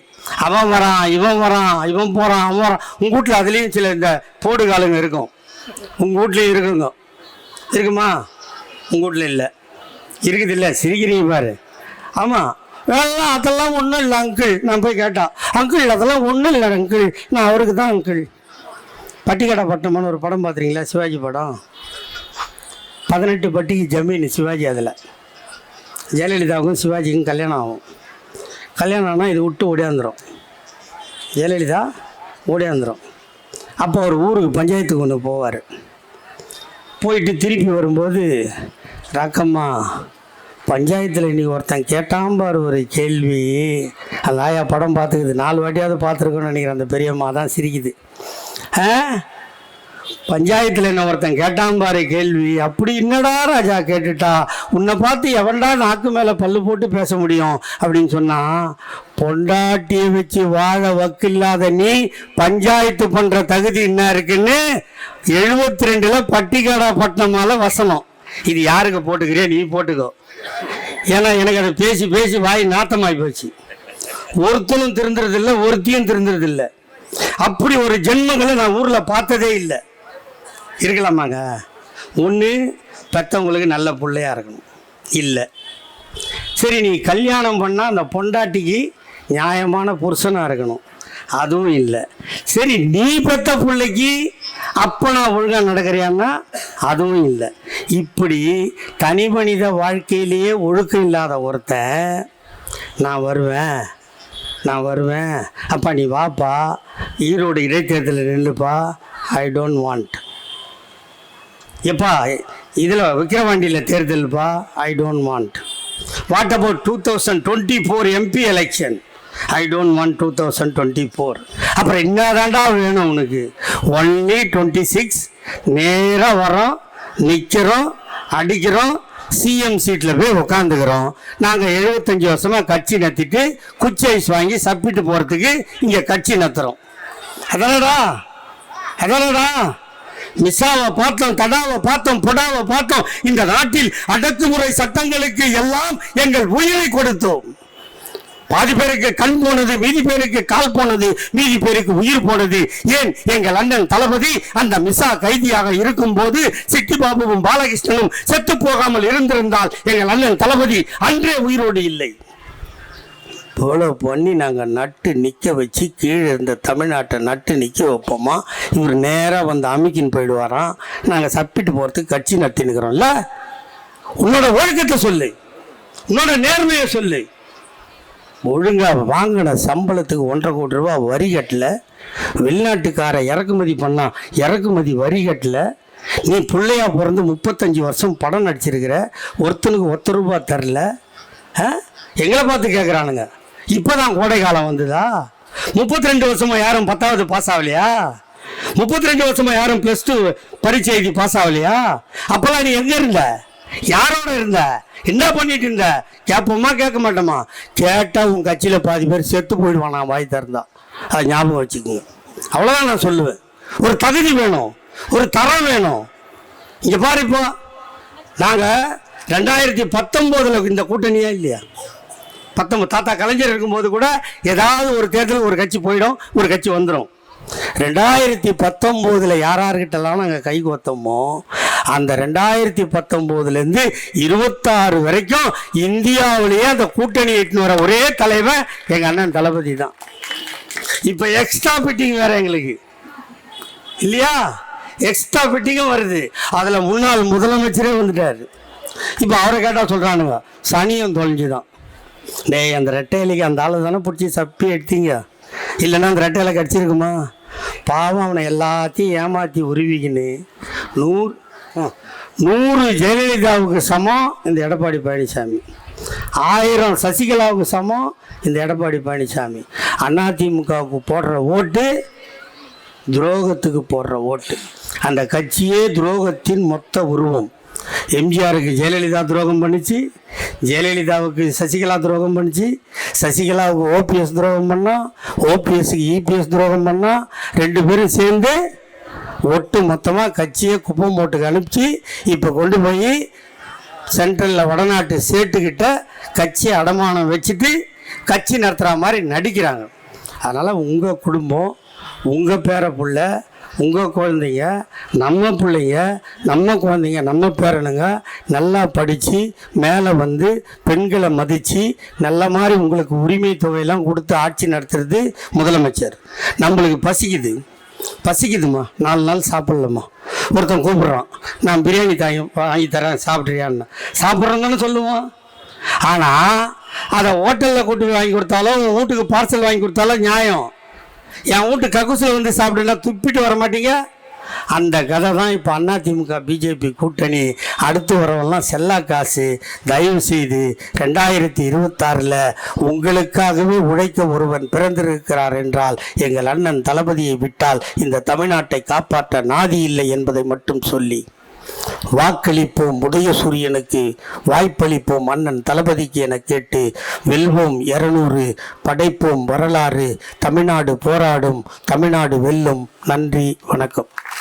அவன் வரான், இவன் வரான், இவன் போகிறான், அவன் வரான். உங்கள் வீட்டில் அதுலேயும் சில இந்த போடு காலங்க இருக்கும், உங்கள் வீட்லேயும் இருக்குங்க. இருக்குமா? உங்கள் வீட்டில் இல்லை, இருக்குது இல்லை, சிரிக்கிறீங்க பாரு. ஆமாம், அதெல்லாம் ஒன்றும் இல்லை அங்கிள். நான் போய் கேட்டான், அங்கிள் அதெல்லாம் ஒன்றும் இல்லை அங்கிள், நான் அவருக்கு தான் அங்கிள். பட்டிக்கடை பட்டணம்னு ஒரு படம் பார்த்துறீங்களா, சிவாஜி படம்? 18 பட்டிக்கு ஜமீன் சிவாஜி. அதில் ஜெயலலிதாவுக்கும் சிவாஜிக்கும் கல்யாணம் ஆகும். கல்யாணம் ஆனால் இது விட்டு ஓடியாந்துடும், ஜெயலலிதா ஓடியாந்துடும். அப்போ அவர் ஊருக்கு பஞ்சாயத்துக்கு ஒன்று போவார். போயிட்டு திருப்பி வரும்போது, ராக்கம்மா பஞ்சாயத்தில் இன்றைக்கி ஒருத்தன் கேட்டாம்பார் ஒரு கேள்வி, அந்த ஆயா படம் பார்த்துக்குது, 4 வாட்டியாவது பார்த்துருக்கோன்னு நினைக்கிறேன். அந்த பெரியம்மா தான் சிரிக்குது. பஞ்சாயத்தில் என்ன ஒருத்தன் கேட்டான் பாரு கேள்வி, அப்படி என்னடா ராஜா கேட்டுட்டா, உன்னை பார்த்து எவன்டா நாக்கு மேலே பல்லு போட்டு பேச முடியும் அப்படின்னு சொன்னா, பொண்டாட்டியை வச்சு வாழ வக்கில்லாத நீ பஞ்சாயத்து பண்ணுற தகுதி என்ன இருக்குன்னு 72ல் பட்டிக்காடா பட்டணமால வசனம். இது யாருக்கு போட்டுக்கிறியா நீ போட்டுக்கோ, ஏன்னா எனக்கு அதை பேசி பேசி வாய் நாத்தமாகி போச்சு. ஒருத்தனும் திருந்துறதில்லை, ஒருத்தியும் திருந்துறதில்லை. அப்படி ஒரு ஜென்மங்களை நான் ஊரில் பார்த்ததே இல்லை. இருக்கலாமாங்க? ஒன்று பெற்றவங்களுக்கு நல்ல பிள்ளையாக இருக்கணும், இல்லை சரி நீ கல்யாணம் பண்ணால் அந்த பொண்டாட்டிக்கு நியாயமான புருஷனாக இருக்கணும், அதுவும் இல்லை. சரி நீ பெற்ற பிள்ளைக்கு அப்போ நான் ஒழுங்காக நடக்கிறியான்னா அதுவும் இல்லை. இப்படி தனி மனித வாழ்க்கையிலேயே ஒழுக்கம் இல்லாத ஒருத்தன் நான் வருவேன் அப்பா நீ வாப்பா, ஈரோடு இடைத்தேர்தலில் நில்லுப்பா, ஐ டோன்ட் வாண்ட். எப்பா இதில் விக்கிரவாண்டியில் தேர்தல்ப்பா, I don't want. What about 2024 MP election, I don't want 2024. அப்புறம் என்னதாண்டா வேணும் உனக்கு? ஒன்லி 26 நேராக வரோம், நிற்கிறோம், அடிக்கிறோம், சிஎம் சீட்டில் போய் உட்காந்துக்கிறோம். நாங்கள் 75 வருஷமாக கட்சி நத்திட்டு குச்சி ஐஸ் வாங்கி சப்பிட்டு போகிறதுக்கு இங்கே கட்சி நத்துறோம். அதானடா மிஸ்ஸாவை பார்த்தோம், தடாவை பார்த்தோம், புடாவை பார்த்தோம். இந்த நாட்டில் அடக்குமுறை சட்டங்களுக்கு எல்லாம் எங்கள் உயிரை கொடுத்தோம். பாதி பேருக்கு கண் போனது, மீதி பேருக்கு கால் போனது, மீதி பேருக்கு உயிர் போனது. ஏன் எங்கள் அண்ணன் தளபதி அந்த மிஸ்ஸா கைதியாக இருக்கும் போது சிட்டி பாபுவும் பாலகிருஷ்ணனும் செத்து போகாமல் இருந்திருந்தால் எங்கள் அண்ணன் தளபதி அன்றே உயிரோடு இல்லை. போல பண்ணி நாங்கள் நட்டு நிற்க வச்சு கீழே இருந்த தமிழ்நாட்டை நட்டு நிற்க வைப்போமா? இவர் நேராக வந்து அமைக்கின்னு போயிடுவாராம். நாங்கள் சப்பிட்டு போகிறதுக்கு கட்சி நட்டினுக்கிறோம்ல. உன்னோட ஒழுக்கத்தை சொல்லு, உன்னோட நேர்மையை சொல்லு. ஒழுங்காக வாங்கின சம்பளத்துக்கு 1.5 கோடி ரூபா வரி கட்டல, வெளிநாட்டுக்கார இறக்குமதி பண்ணா இறக்குமதி வரி கட்டல, நீ பிள்ளையா பிறந்து 35 வருஷம் படம் நடிச்சிருக்கிற, ஒருத்தனுக்கு 1 ரூபா தரல. எங்களை பார்த்து கேட்குறானுங்க, இப்போ தான் கோடை காலம் வந்துதா? 32 வருஷமா யாரும் 10வது பாஸ் ஆகலையா? 32 வருஷமா யாரும் +2 பரீட்சை எழுதி பாஸ் ஆகலையா? அப்போல்லாம் நீ எங்கே இருந்த? யாரோட இருந்த? என்ன பண்ணிட்டு இருந்த? கேட்போமா கேட்க மாட்டோமா? கேட்டால் உன் கட்சியில் பாதி பேர் செத்து போயிடுவான் நான் வாய் திறந்தா. அதை ஞாபகம் வச்சுக்கோங்க. அவ்வளோதான் நான் சொல்லுவேன். ஒரு தகுதி வேணும், ஒரு தரம் வேணும். இங்கே பாரு, இப்போ நாங்கள் 2019 இந்த கூட்டணியா இல்லையா? 19 தாத்தா கலைஞர் இருக்கும்போது கூட ஏதாவது ஒரு தேர்தல் ஒரு கட்சி போயிடும், ஒரு கட்சி வந்துடும். 2019 யார்கிட்டலாம் நாங்கள் கை கோத்தோமோ அந்த 2019 26 வரைக்கும் இந்தியாவிலேயே அந்த கூட்டணி எட்டுன்னு வர ஒரே தலைவன் எங்கள் அண்ணன் தளபதி தான். இப்போ எக்ஸ்ட்ரா ஃபிட்டிங் வேற எங்களுக்கு இல்லையா? எக்ஸ்ட்ரா ஃபிட்டிங்கும் வருது. அதில் முன்னாள் முதலமைச்சரே வந்துட்டார். இப்போ அவரை கேட்டால் சொல்கிறானுங்க சனியும் தொலைஞ்சுதான். டேய், அந்த ரெட்டையிலைக்கு அந்த ஆளு தானே பிடிச்சி சப்பி எடுத்தீங்க, இல்லைன்னா அந்த ரெட்டையில கிடச்சிருக்குமா? பாவம், அவனை எல்லாத்தையும் ஏமாற்றி உருவிக்கின்னு 100 ஜெயலலிதாவுக்கு சமம் இந்த எடப்பாடி பழனிசாமி, 1000 சசிகலாவுக்கு சமம் இந்த எடப்பாடி பழனிசாமி. அதிமுகவுக்கு போடுற ஓட்டு துரோகத்துக்கு போடுற ஓட்டு. அந்த கட்சியே துரோகத்தின் மொத்த உருவம். எம்ஜிஆருக்கு ஜெயலலிதா துரோகம் பண்ணிச்சு, ஜெயலலிதாவுக்கு சசிகலா துரோகம் பண்ணிச்சு, சசிகலாவுக்கு ஓபிஎஸ் துரோகம் பண்ணா, ஓபிஎஸ்க்கு இபிஎஸ் துரோகம் பண்ணா, 2 பேரும் சேர்ந்து ஒட்டு மொத்தமாக கட்சியை குப்பம் போட்டுக்கு அனுப்பிச்சு இப்போ கொண்டு போய் சென்ட்ரலில் வடநாட்டு சேட்டுக்கிட்ட கட்சியை அடமானம் வச்சுட்டு கட்சி நடத்துகிற மாதிரி நடிக்கிறாங்க. அதனால் உங்கள் குடும்பம், உங்கள் பேர புள்ள, உங்கள் குழந்தைங்க, நம்ம பிள்ளைங்க, நம்ம குழந்தைங்க, நம்ம பேரனுங்க நல்லா படித்து மேலே வந்து பெண்களை மதித்து நல்ல மாதிரி உங்களுக்கு உரிமை தொகையெல்லாம் கொடுத்து ஆட்சி நடத்துறது முதலமைச்சர். நம்மளுக்கு பசிக்குதுமா, 4 நாள் சாப்பிட்லம்மா. ஒருத்தன் கூப்பிட்றான், நான் பிரியாணி வாங்கி தரேன் சாப்பிட்றியான்னு. சாப்பிட்றோன்னு சொல்லுவான். ஆனால் அதை ஹோட்டலில் கூட்டி வாங்கி கொடுத்தாலும் வீட்டுக்கு பார்சல் வாங்கி கொடுத்தாலும் நியாயம். என் வீட்டு கக்கூசில் வந்து சாப்பிடுனா துப்பிட்டு வர மாட்டீங்க. அந்த கதை தான் இப்போ அதிமுக பிஜேபி கூட்டணி. அடுத்து வரவெல்லாம் செல்லா காசு. தயவு செய்து 2026 உங்களுக்காகவே உழைக்க ஒருவன் பிறந்திருக்கிறார் என்றால் எங்கள் அண்ணன் தளபதியை விட்டால் இந்த தமிழ்நாட்டை காப்பாற்ற நாதி இல்லை என்பதை மட்டும் சொல்லி வாக்களிப்போம் உதயசூரியனுக்கு, வாய்ப்பளிப்போம் அண்ணன் தளபதிக்கு என கேட்டு வெல்வோம் 200, படைப்போம் வரலாறு. தமிழ்நாடு போராடும், தமிழ்நாடு வெல்லும். நன்றி, வணக்கம்.